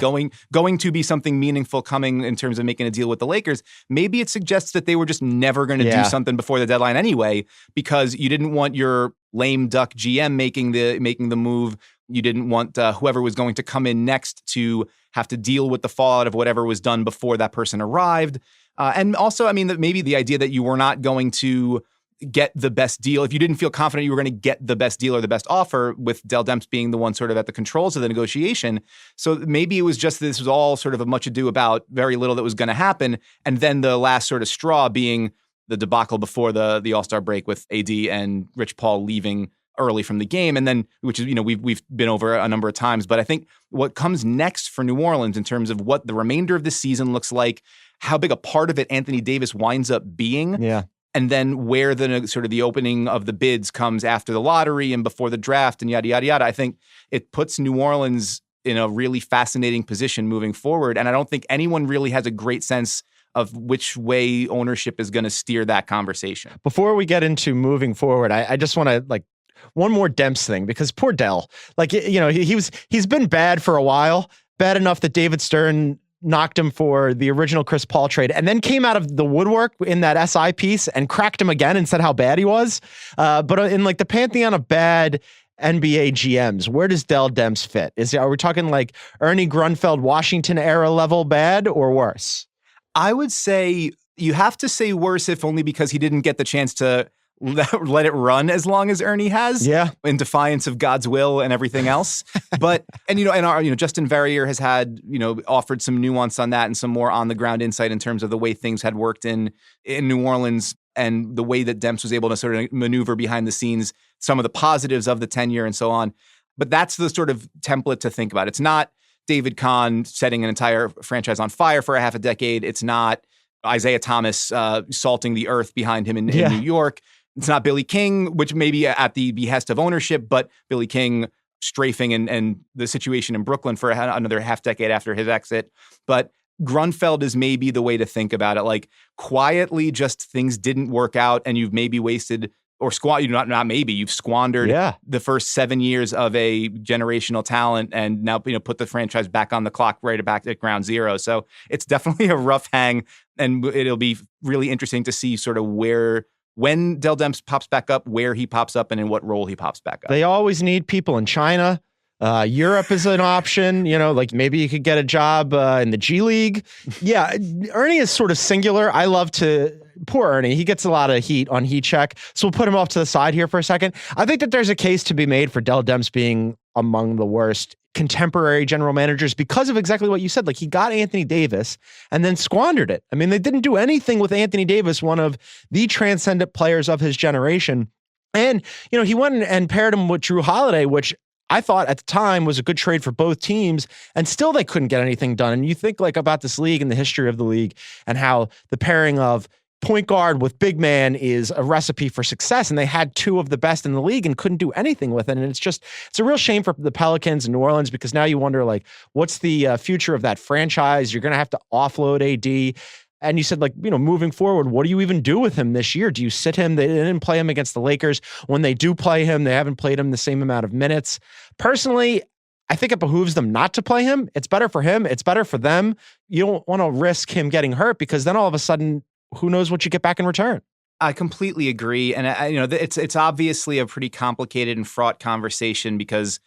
S6: going to be something meaningful coming in terms of making a deal with the Lakers. Maybe it suggests that they were just never going to do something before the deadline anyway, because you didn't want your lame duck GM making the move. You didn't want whoever was going to come in next to have to deal with the fallout of whatever was done before that person arrived. And also, that maybe the idea that you were not going to get the best deal, if you didn't feel confident you were going to get the best deal or the best offer, with Dell Demps being the one sort of at the controls of the negotiation. So maybe it was just this was all sort of a much ado about very little that was going to happen. And then the last sort of straw being the debacle before the All-Star break with AD and Rich Paul leaving early from the game. And then, which is, we've been over a number of times, but I think what comes next for New Orleans in terms of what the remainder of the season looks like, how big a part of it Anthony Davis winds up being.
S1: Yeah.
S6: And then where the sort of the opening of the bids comes after the lottery and before the draft and yada, yada, yada. I think it puts New Orleans in a really fascinating position moving forward. And I don't think anyone really has a great sense of which way ownership is going to steer that conversation.
S1: Before we get into moving forward, I just want to one more Demps thing, because poor Dell, he's been bad for a while, bad enough that David Stern knocked him for the original Chris Paul trade, and then came out of the woodwork in that SI piece and cracked him again and said how bad he was. But in the pantheon of bad NBA GMs, where does Dell Demps fit? Are we talking like Ernie Grunfeld, Washington era level bad, or worse?
S6: I would say you have to say worse, if only because he didn't get the chance to let it run as long as Ernie has, in defiance of God's will and everything else. But Justin Verrier has had offered some nuance on that and some more on the ground insight in terms of the way things had worked in New Orleans and the way that Demps was able to sort of maneuver behind the scenes, some of the positives of the tenure and so on. But that's the sort of template to think about. It's not David Kahn setting an entire franchise on fire for a half a decade. It's not Isaiah Thomas salting the earth behind him in New York. It's not Billy King, which may be at the behest of ownership, but Billy King strafing and the situation in Brooklyn for another half decade after his exit. But Grunfeld is maybe the way to think about it. Like, quietly, just things didn't work out, and you've maybe wasted or you've squandered the first 7 years of a generational talent, and now put the franchise back on the clock, right back at ground zero. So it's definitely a rough hang, and it'll be really interesting to see sort of when Dell Demps pops back up, where he pops up, and in what role he pops back up.
S1: They always need people in China. Europe is an option, maybe you could get a job in the G League. Yeah, Ernie is sort of singular. Poor Ernie, he gets a lot of heat on Heat Check, so we'll put him off to the side here for a second. I think that there's a case to be made for Dell Demps being among the worst contemporary general managers because of exactly what you said. Like, he got Anthony Davis and then squandered it. I mean, they didn't do anything with Anthony Davis, one of the transcendent players of his generation. And, he went and paired him with Drew Holiday, which I thought at the time was a good trade for both teams, and still they couldn't get anything done. And you think about this league and the history of the league and how the pairing of point guard with big man is a recipe for success. And they had two of the best in the league and couldn't do anything with it. And it's a real shame for the Pelicans and New Orleans, because now you wonder, what's the future of that franchise? You're going to have to offload AD. And you said, moving forward, what do you even do with him this year? Do you sit him? They didn't play him against the Lakers. When they do play him, they haven't played him the same amount of minutes. Personally, I think it behooves them not to play him. It's better for him. It's better for them. You don't want to risk him getting hurt, because then all of a sudden, who knows what you get back in return?
S6: I completely agree. And it's obviously a pretty complicated and fraught conversation, because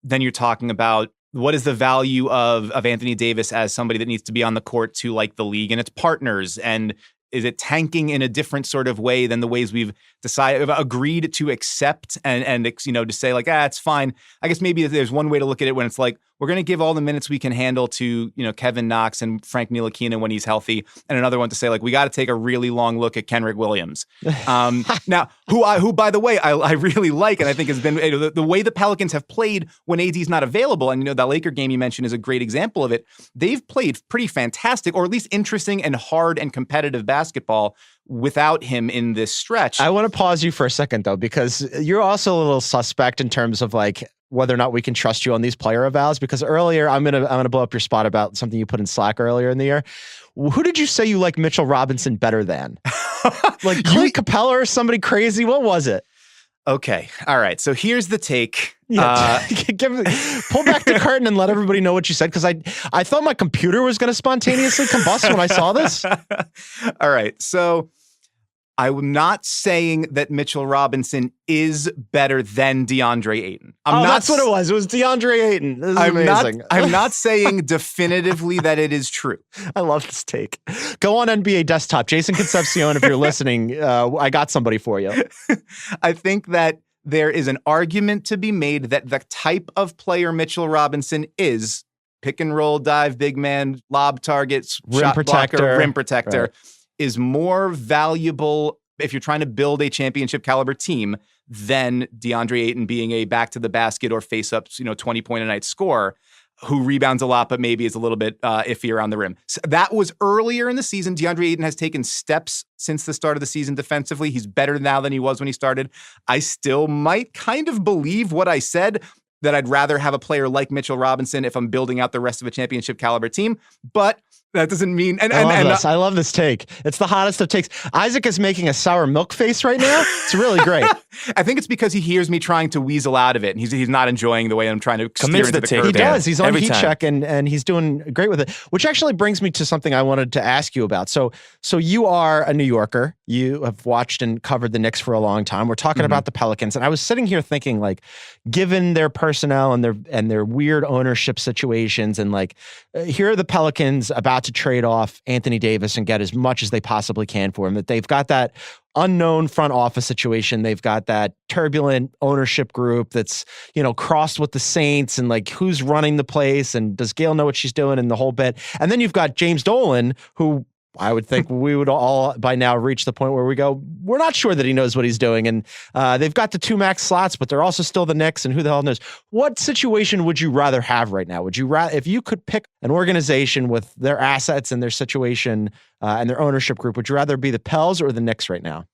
S6: then you're talking about what is the value of Anthony Davis as somebody that needs to be on the court to the league and its partners, and is it tanking in a different sort of way than the ways we've agreed to accept and to say it's fine. I guess maybe there's one way to look at it when it's we're going to give all the minutes we can handle to Kevin Knox and Frank Ntilikina when he's healthy, and another one to say we got to take a really long look at Kenrich Williams. Now, who by the way I really like, and I think has been the way the Pelicans have played when AD's not available, and that Laker game you mentioned is a great example of it. They've played pretty fantastic, or at least interesting and hard and competitive basketball without him in this stretch.
S1: I want to pause you for a second, though, because you're also a little suspect in terms of whether or not we can trust you on these player evals, because earlier I'm gonna blow up your spot about something you put in Slack earlier in the year. Who did you say you like Mitchell Robinson better than? Clint Capella or somebody crazy? What was it?
S6: Okay. All right. So here's the take.
S1: Yeah. Pull back the curtain and let everybody know what you said, because I thought my computer was going to spontaneously combust when I saw this.
S6: All right. So I'm not saying that Mitchell Robinson is better than DeAndre Ayton.
S1: That's what it was. It was DeAndre Ayton. This is amazing.
S6: I'm not saying definitively that it is true.
S1: I love this take. Go on NBA Desktop. Jason Concepcion, if you're listening, I got somebody for you.
S6: I think that there is an argument to be made that the type of player Mitchell Robinson is, pick and roll, dive, big man, lob targets, shot blocker, rim protector, right, is more valuable if you're trying to build a championship caliber team than DeAndre Ayton being a back to the basket or face up, 20-point a night scorer. who rebounds a lot, but maybe is a little bit iffy around the rim. So that was earlier in the season. DeAndre Ayton has taken steps since the start of the season defensively. He's better now than he was when he started. I still might kind of believe what I said, that I'd rather have a player like Mitchell Robinson if I'm building out the rest of a championship caliber team. But that doesn't mean...
S1: I love this take. It's the hottest of takes. Isaac is making a sour milk face right now. It's really great.
S6: I think it's because he hears me trying to weasel out of it, and he's not enjoying the way I'm trying to steer into the curve.
S1: He does. He's on heat check, and he's doing great with it, which actually brings me to something I wanted to ask you about. So you are a New Yorker. You have watched and covered the Knicks for a long time. We're talking about the Pelicans, and I was sitting here thinking, like, given their personnel and their weird ownership situations, and like, here are the Pelicans about to trade off Anthony Davis and get as much as they possibly can for him, that they've got that unknown front office situation. They've got that turbulent ownership group that's, crossed with the Saints, and like, who's running the place, and does Gail know what she's doing, and the whole bit. And then you've got James Dolan, who I would think we would all by now reach the point where we go, we're not sure that he knows what he's doing. And they've got the 2 max slots, but they're also still the Knicks, and who the hell knows? What situation would you rather have right now? Would you rather, if you could pick an organization with their assets and their situation and their ownership group, would you rather be the Pels or the Knicks right now?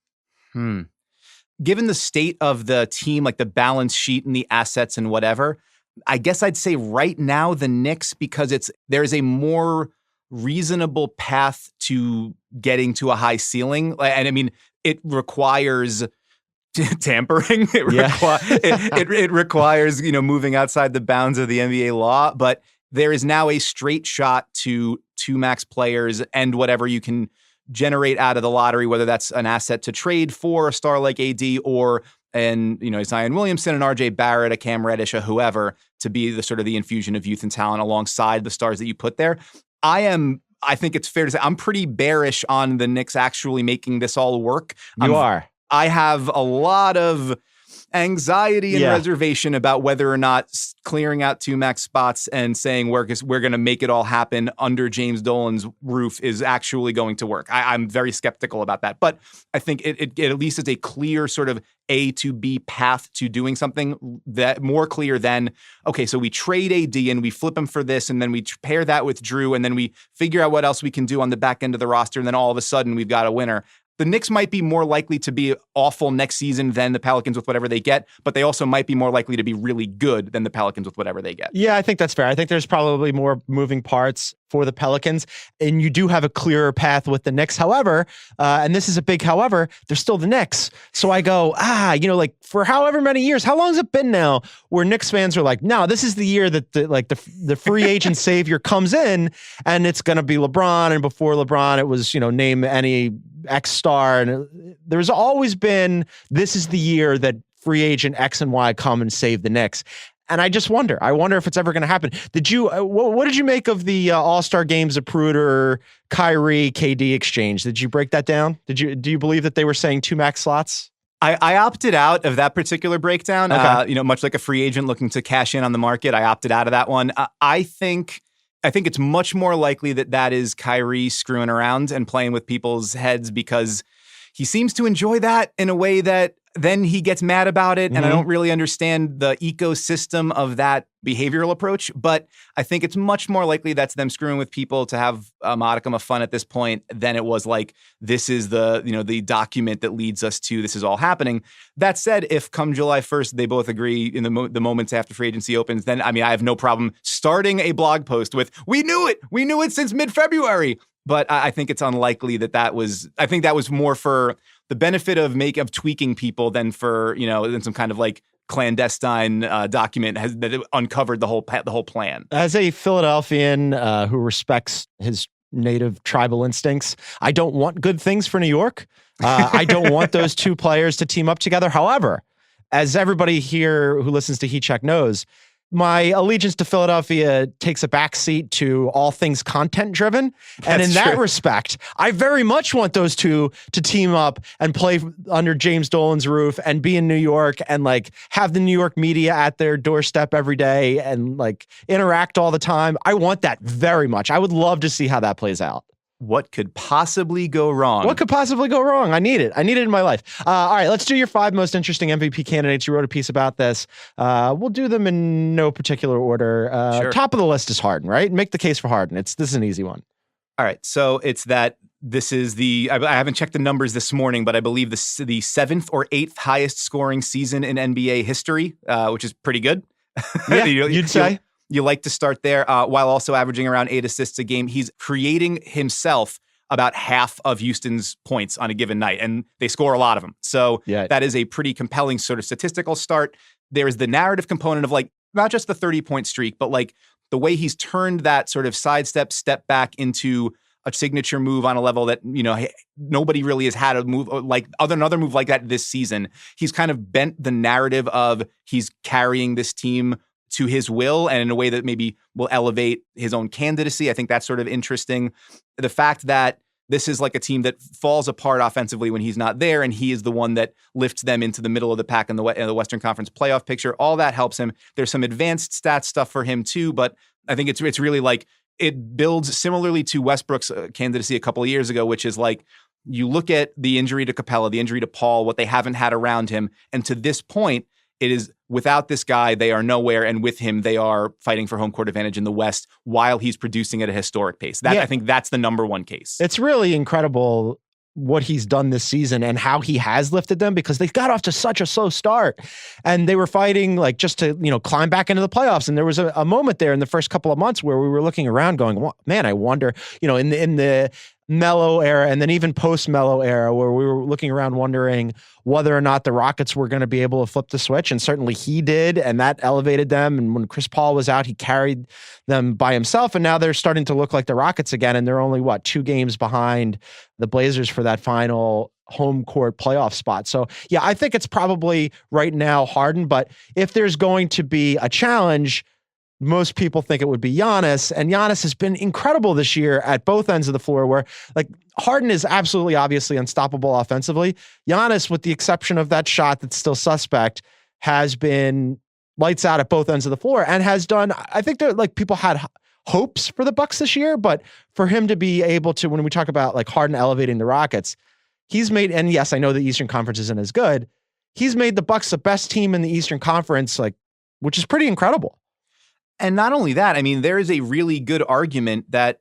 S6: Given the state of the team, like the balance sheet and the assets and whatever, I guess I'd say right now the Knicks, because there's a more reasonable path to getting to a high ceiling. And I mean, it requires tampering. It requires, moving outside the bounds of the NBA law, but there is now a straight shot to 2 max players and whatever you can generate out of the lottery, whether that's an asset to trade for a star like AD or Zion Williamson, an RJ Barrett, a Cam Reddish, a whoever, to be the sort of the infusion of youth and talent alongside the stars that you put there. I think it's fair to say I'm pretty bearish on the Knicks actually making this all work. I have a lot of anxiety and reservation about whether or not clearing out 2 max spots and saying we're going to make it all happen under James Dolan's roof is actually going to work. I'm very skeptical about that, but I think it at least is a clear sort of A to B path to doing something that more clear than, okay, so we trade AD and we flip him for this, and then we pair that with Drew, and then we figure out what else we can do on the back end of the roster, and then all of a sudden we've got a winner. The Knicks might be more likely to be awful next season than the Pelicans with whatever they get, but they also might be more likely to be really good than the Pelicans with whatever they get.
S1: Yeah, I think that's fair. I think there's probably more moving parts for the Pelicans, and you do have a clearer path with the Knicks. However, and this is a big however, they're still the Knicks. So I go, like, for however many years, how long has it been now where Knicks fans are like, no, this is the year that the free agent savior comes in, and it's going to be LeBron, and before LeBron, it was, name any X star. And there's always been, this is the year that free agent X and Y come and save the Knicks. And I just wonder if it's ever going to happen. Did you, what did you make of the All-Star games Zapruder, Kyrie, KD exchange? Did you break that down? Do you believe that they were saying 2 max slots?
S6: I opted out of that particular breakdown.
S1: Okay.
S6: Much like a free agent looking to cash in on the market, I opted out of that one. I think it's much more likely that is Kyrie screwing around and playing with people's heads, because he seems to enjoy that in a way that then he gets mad about it. And I don't really understand the ecosystem of that behavioral approach, but I think it's much more likely that's them screwing with people to have a modicum of fun at this point than it was like, this is the document that leads us to this is all happening. That said, if come July 1st, they both agree in the moments after free agency opens, then I have no problem starting a blog post with, we knew it since mid-February. But I think it's unlikely that was more for the benefit of tweaking people than for, than some kind of like clandestine document that uncovered the whole plan.
S1: As a Philadelphian who respects his native tribal instincts, I don't want good things for New York. I don't want those 2 players to team up together. However, as everybody here who listens to Heat Check knows, my allegiance to Philadelphia takes a backseat to all things content driven. And in that respect, I very much want those 2 to team up and play under James Dolan's roof and be in New York and like have the New York media at their doorstep every day and like interact all the time. I want that very much. I would love to see how that plays out.
S6: What could possibly go wrong?
S1: What could possibly go wrong? I need it. I need it in my life. All right, let's do your 5 most interesting MVP candidates. You wrote a piece about this. We'll do them in no particular order.
S6: Sure.
S1: Top of the list is Harden, right? Make the case for Harden. This is an easy one.
S6: All right, so it's that this is I haven't checked the numbers this morning, but I believe the 7th or 8th highest scoring season in NBA history, which is pretty good.
S1: Yeah, you'd say.
S6: You like to start there while also averaging around 8 assists a game. He's creating himself about half of Houston's points on a given night, and they score a lot of them. So that is a pretty compelling sort of statistical start. There is the narrative component of like not just the 30-point streak, but like the way he's turned that sort of sidestep, step back into a signature move on a level that, nobody really has had a move like another move like that this season. He's kind of bent the narrative of he's carrying this team to his will and in a way that maybe will elevate his own candidacy. I think that's sort of interesting. The fact that this is like a team that falls apart offensively when he's not there, and he is the one that lifts them into the middle of the pack in the Western Conference playoff picture. All that helps him. There's some advanced stats stuff for him too, but I think it's really like it builds similarly to Westbrook's candidacy a couple of years ago, which is like you look at the injury to Capella, the injury to Paul, what they haven't had around him, and to this point, it is without this guy, they are nowhere, and with him, they are fighting for home court advantage in the West while he's producing at a historic pace. I think that's the number one case.
S1: It's really incredible what he's done this season and how he has lifted them, because they got off to such a slow start and they were fighting like just to, climb back into the playoffs. And there was a moment there in the first couple of months where we were looking around going, well, man, I wonder, in the Melo era and then even post Melo era where we were looking around wondering whether or not the Rockets were going to be able to flip the switch. And certainly he did. And that elevated them. And when Chris Paul was out, he carried them by himself. And now they're starting to look like the Rockets again. And they're only 2 games behind the Blazers for that final home court playoff spot. So yeah, I think it's probably right now Harden, but if there's going to be a challenge, most people think it would be Giannis, and Giannis has been incredible this year at both ends of the floor, where like Harden is absolutely obviously unstoppable offensively. Giannis, with the exception of that shot that's still suspect, has been lights out at both ends of the floor and has done, I think that like people had hopes for the Bucks this year, but for him to be able to, when we talk about like Harden elevating the Rockets, he's made, and yes, I know the Eastern Conference isn't as good. He's made the Bucks the best team in the Eastern Conference, like, which is pretty incredible.
S6: And not only that, I mean, there is a really good argument that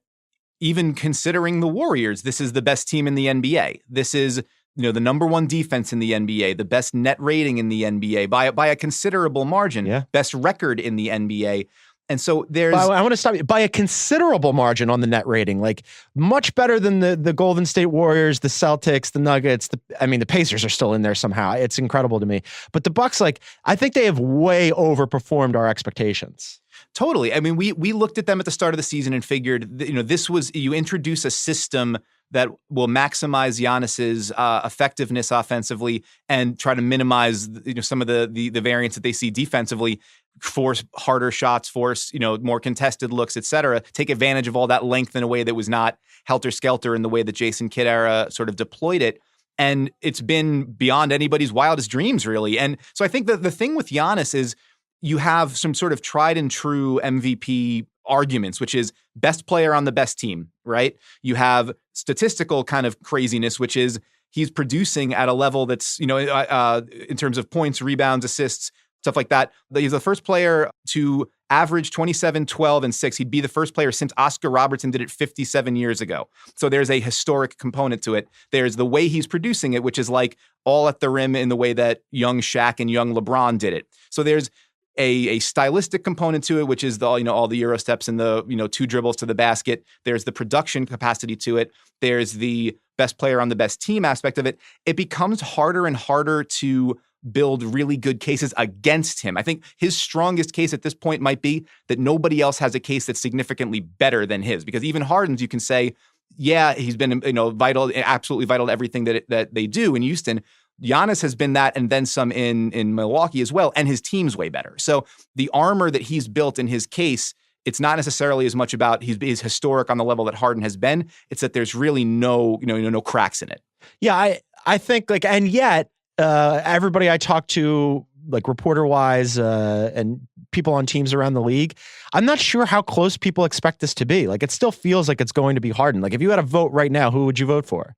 S6: even considering the Warriors, this is the best team in the NBA. This is, the number 1 defense in the NBA, the best net rating in the NBA by a considerable margin, best record in the NBA. And so there's...
S1: I want to stop you. By a considerable margin on the net rating, like much better than the Golden State Warriors, the Celtics, the Nuggets. The Pacers are still in there somehow. It's incredible to me. But the Bucks, I think they have way overperformed our expectations.
S6: Totally. I mean, we looked at them at the start of the season and figured, this was, you introduce a system that will maximize Giannis's effectiveness offensively and try to minimize, some of the variance that they see defensively, force harder shots, force, more contested looks, et cetera, take advantage of all that length in a way that was not helter-skelter in the way that Jason Kidd era sort of deployed it. And it's been beyond anybody's wildest dreams, really. And so I think that the thing with Giannis is, you have some sort of tried and true MVP arguments, which is best player on the best team, right? You have statistical kind of craziness, which is he's producing at a level that's, in terms of points, rebounds, assists, stuff like that. He's the first player to average 27, 12, and 6. He'd be the first player since Oscar Robertson did it 57 years ago. So there's a historic component to it. There's the way he's producing it, which is like all at the rim in the way that young Shaq and young LeBron did it. So there's a stylistic component to it, which is the, all the Euro steps and the, 2 dribbles to the basket. There's the production capacity to it. There's the best player on the best team aspect of it. It becomes harder and harder to build really good cases against him. I think his strongest case at this point might be that nobody else has a case that's significantly better than his, because even Harden's, you can say, yeah, he's been, vital, absolutely vital to everything that they do in Houston. Giannis has been that and then some in Milwaukee as well, and his team's way better. So the armor that he's built in his case, it's not necessarily as much about he's historic on the level that Harden has been. It's that there's really no cracks in it.
S1: Yeah, I think and yet everybody I talk to like reporter wise, and people on teams around the league, I'm not sure how close people expect this to be. Like, it still feels like it's going to be Harden. Like, if you had a vote right now, who would you vote for?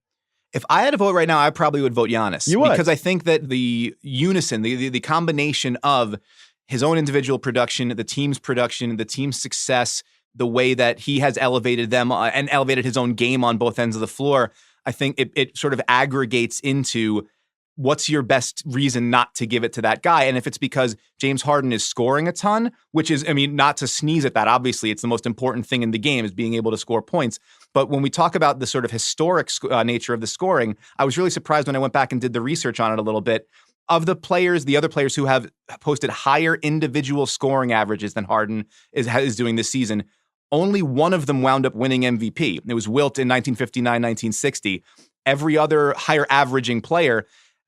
S6: If I had to vote right now, I probably would vote Giannis.
S1: You would?
S6: Because I think that the unison, the combination of his own individual production, the team's production, the team's success, the way that he has elevated them and elevated his own game on both ends of the floor, I think it sort of aggregates into what's your best reason not to give it to that guy. And if it's because James Harden is scoring a ton, which is, I mean, not to sneeze at that, obviously it's the most important thing in the game is being able to score points. But when we talk about the sort of historic nature of the scoring, I was really surprised when I went back and did the research on it a little bit. Of the players, the other players who have posted higher individual scoring averages than Harden is doing this season, only one of them wound up winning MVP. It was Wilt in 1959-1960. Every other higher averaging player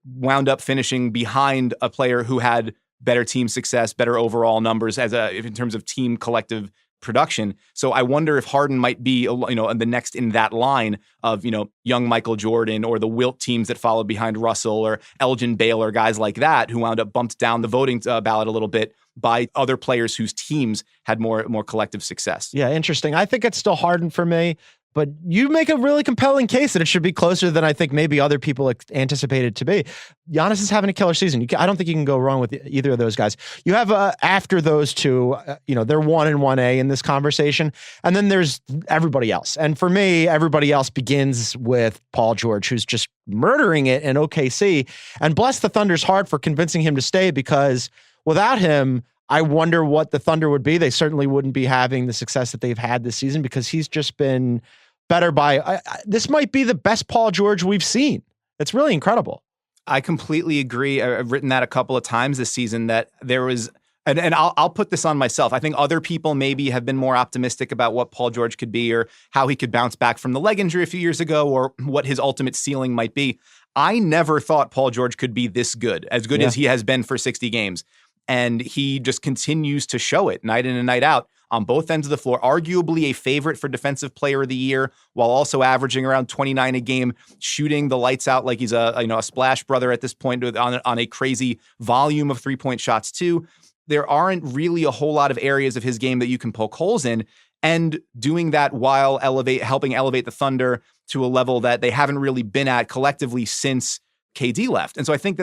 S6: wound up finishing behind a player who had better team success, better overall numbers in terms of team collective production. So I wonder if Harden might be, the next in that line of, young Michael Jordan or the Wilt teams that followed behind Russell or Elgin Baylor, guys like that who wound up bumped down the voting ballot a little bit by other players whose teams had more collective success.
S1: Yeah, interesting. I think it's still Harden for me. But you make a really compelling case that it should be closer than I think maybe other people anticipated to be. Giannis is having a killer season. I don't think you can go wrong with either of those guys. You have after those two, they're 1 and 1A in this conversation. And then there's everybody else. And for me, everybody else begins with Paul George, who's just murdering it in OKC. And bless the Thunder's heart for convincing him to stay, because without him, I wonder what the Thunder would be. They certainly wouldn't be having the success that they've had this season, because he's just been better by this might be the best Paul George we've seen. It's really incredible.
S6: I completely agree. I've written that a couple of times this season, that there was, and I'll put this on myself. I think other people maybe have been more optimistic about what Paul George could be, or how he could bounce back from the leg injury a few years ago, or what his ultimate ceiling might be. I never thought Paul George could be this good as he has been for 60 games. And he just continues to show it night in and night out on both ends of the floor, arguably a favorite for Defensive Player of the Year, while also averaging around 29 a game, shooting the lights out like he's a splash brother at this point on a crazy volume of three-point shots too. There aren't really a whole lot of areas of his game that you can poke holes in, and doing that while helping elevate the Thunder to a level that they haven't really been at collectively since KD left. And so I think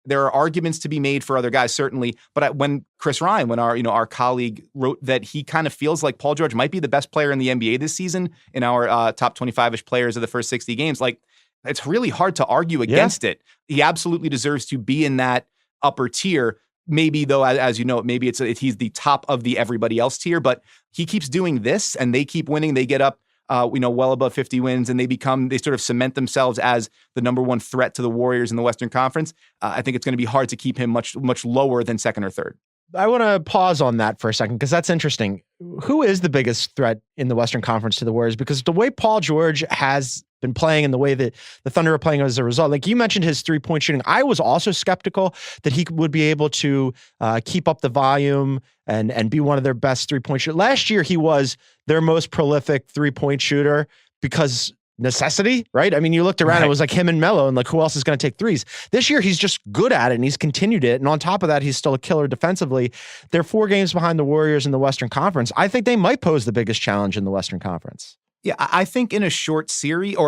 S6: there are arguments to be made for other guys, certainly. But when Chris Ryan, when our colleague wrote that he kind of feels like Paul George might be the best player in the NBA this season in our top 25-ish players of the first 60 games, like, it's really hard to argue against it. He absolutely deserves to be in that upper tier. Maybe though, as you know, maybe he's the top of the everybody else tier, but he keeps doing this and they keep winning. They get up well above 50 wins, and they sort of cement themselves as the number one threat to the Warriors in the Western Conference. I think it's going to be hard to keep him much, much lower than second or third.
S1: I want to pause on that for a second, because that's interesting. Who is the biggest threat in the Western Conference to the Warriors? Because the way Paul George has been playing and the way that the Thunder are playing as a result, like you mentioned his three-point shooting, I was also skeptical that he would be able to keep up the volume and be one of their best three-point shooters. Last year, he was their most prolific three-point shooter because necessity, right? I mean, you looked around, right. It was like him and Melo, and like, who else is going to take threes? This year, he's just good at it, and he's continued it. And on top of that, he's still a killer defensively. They're 4 games behind the Warriors in the Western Conference. I think they might pose the biggest challenge in the Western Conference.
S6: Yeah, I think in a short series,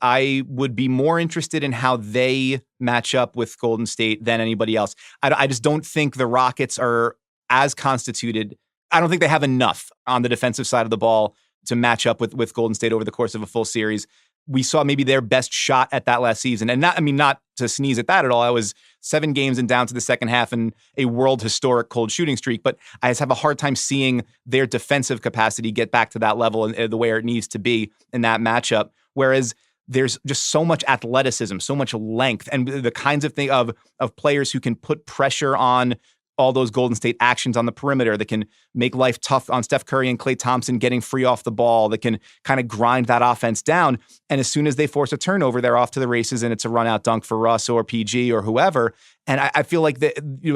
S6: I would be more interested in how they match up with Golden State than anybody else. I just don't think the Rockets are as constituted. I don't think they have enough on the defensive side of the ball to match up with Golden State over the course of a full series. We saw maybe their best shot at that last season. And not to sneeze at that at all. I was 7 games and down to the second half and a world historic cold shooting streak. But I just have a hard time seeing their defensive capacity get back to that level and the way it needs to be in that matchup. Whereas there's just so much athleticism, so much length, and the kinds of thing of players who can put pressure on all those Golden State actions on the perimeter that can make life tough on Steph Curry and Klay Thompson getting free off the ball, that can kind of grind that offense down. And as soon as they force a turnover, they're off to the races and it's a run out dunk for Russ or PG or whoever. And I feel like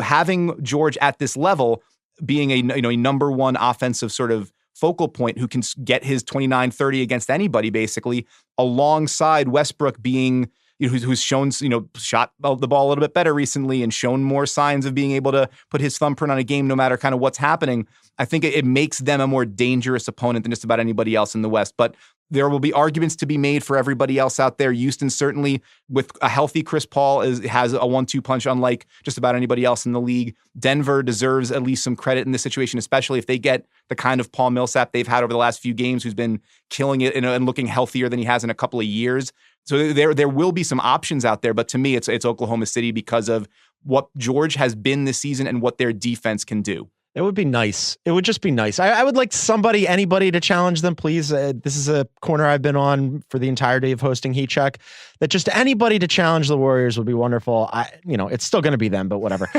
S6: having George at this level, being a number one offensive sort of focal point who can get his 29-30 against anybody, basically, alongside Westbrook being who's shown, shot the ball a little bit better recently and shown more signs of being able to put his thumbprint on a game no matter kind of what's happening, I think it makes them a more dangerous opponent than just about anybody else in the West. But there will be arguments to be made for everybody else out there. Houston certainly, with a healthy Chris Paul, has a 1-2 punch unlike just about anybody else in the league. Denver deserves at least some credit in this situation, especially if they get the kind of Paul Millsap they've had over the last few games, who's been killing it and looking healthier than he has in a couple of years. So there will be some options out there, but to me, it's Oklahoma City because of what George has been this season and what their defense can do.
S1: It would be nice. It would just be nice. I would like anybody to challenge them, please. This is a corner I've been on for the entirety of hosting Heat Check. That just anybody to challenge the Warriors would be wonderful. It's still going to be them, but whatever.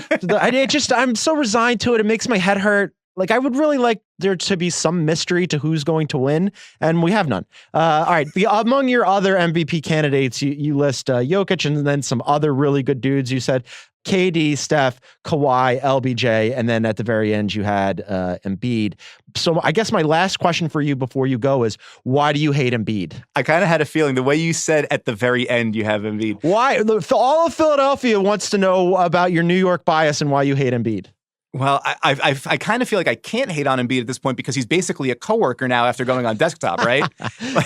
S1: I'm so resigned to it. It makes my head hurt. Like, I would really like there to be some mystery to who's going to win, and we have none. All right, among your other MVP candidates, you list Jokic and then some other really good dudes. You said KD, Steph, Kawhi, LBJ, and then at the very end you had Embiid. So I guess my last question for you before you go is, why do you hate Embiid?
S6: I kind of had a feeling the way you said at the very end you have Embiid.
S1: Why? All of Philadelphia wants to know about your New York bias and why you hate Embiid.
S6: Well, I kind of feel like I can't hate on Embiid at this point because he's basically a coworker now after going on desktop, right?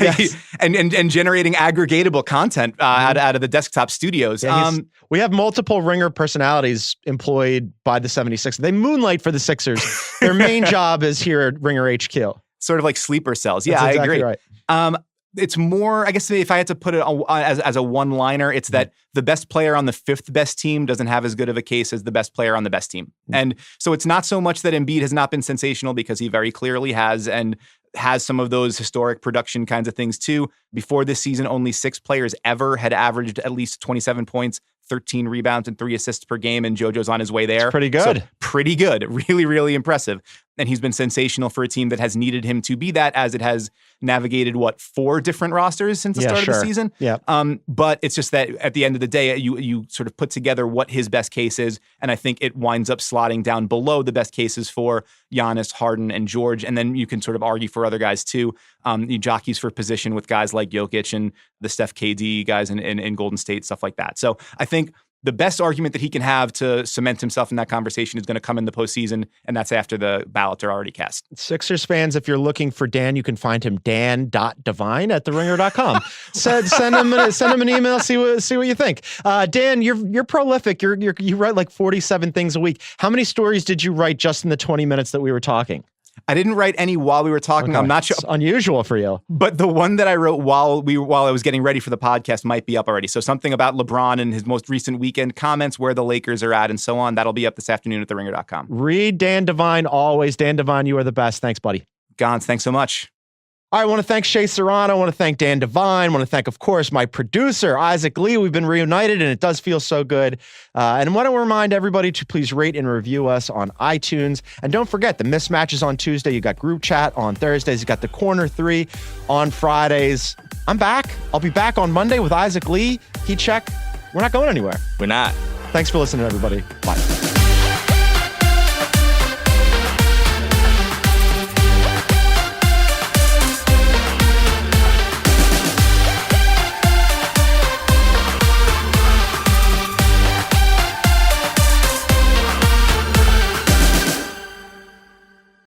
S1: Yes.
S6: and generating aggregatable content out of the desktop studios.
S1: Yeah, we have multiple Ringer personalities employed by the 76ers. They moonlight for the Sixers. Their main job is here at Ringer HQ.
S6: Sort of like sleeper cells. Yeah,
S1: That's
S6: I agree.
S1: Right.
S6: It's more, I guess if I had to put it as a one-liner, it's that the best player on the fifth best team doesn't have as good of a case as the best player on the best team. And so it's not so much that Embiid has not been sensational, because he very clearly has, and has some of those historic production kinds of things too. Before this season, only 6 players ever had averaged at least 27 points, 13 rebounds, and 3 assists per game, and JoJo's on his way there.
S1: It's pretty good.
S6: So pretty good. Really, really impressive. And he's been sensational for a team that has needed him to be that, as it has navigated, 4 different rosters since the start of the season?
S1: Yeah.
S6: But it's just that at the end of the day, you sort of put together what his best case is, and I think it winds up slotting down below the best cases for Giannis, Harden, and George. And then you can sort of argue for other guys too. You jockeys for position with guys like Jokic and the Steph KD guys in Golden State, stuff like that. So I think the best argument that he can have to cement himself in that conversation is going to come in the postseason, and that's after the ballots are already cast.
S1: Sixers fans, if you're looking for Dan, you can find him dan.devine at theringer.com. send him an email, see what you think. Dan, you're prolific. You write like 47 things a week. How many stories did you write just in the 20 minutes that we were talking?
S6: I didn't write any while we were talking.
S1: Okay.
S6: I'm not sure.
S1: It's unusual for you.
S6: But the one that I wrote while I was getting ready for the podcast might be up already. So something about LeBron and his most recent weekend comments, where the Lakers are at, and so on. That'll be up this afternoon at theringer.com.
S1: Read Dan Devine always. Dan Devine, you are the best. Thanks, buddy.
S6: Gons, thanks so much.
S1: All right, I want to thank Shea Serrano. I want to thank Dan Devine. I want to thank, of course, my producer, Isaac Lee. We've been reunited, and it does feel so good. And I want to remind everybody to please rate and review us on iTunes. And don't forget, the mismatches on Tuesday. You got group chat on Thursdays. You got the Corner 3 on Fridays. I'm back. I'll be back on Monday with Isaac Lee. Heat Check. We're not going anywhere.
S3: We're not.
S1: Thanks for listening, everybody. Bye.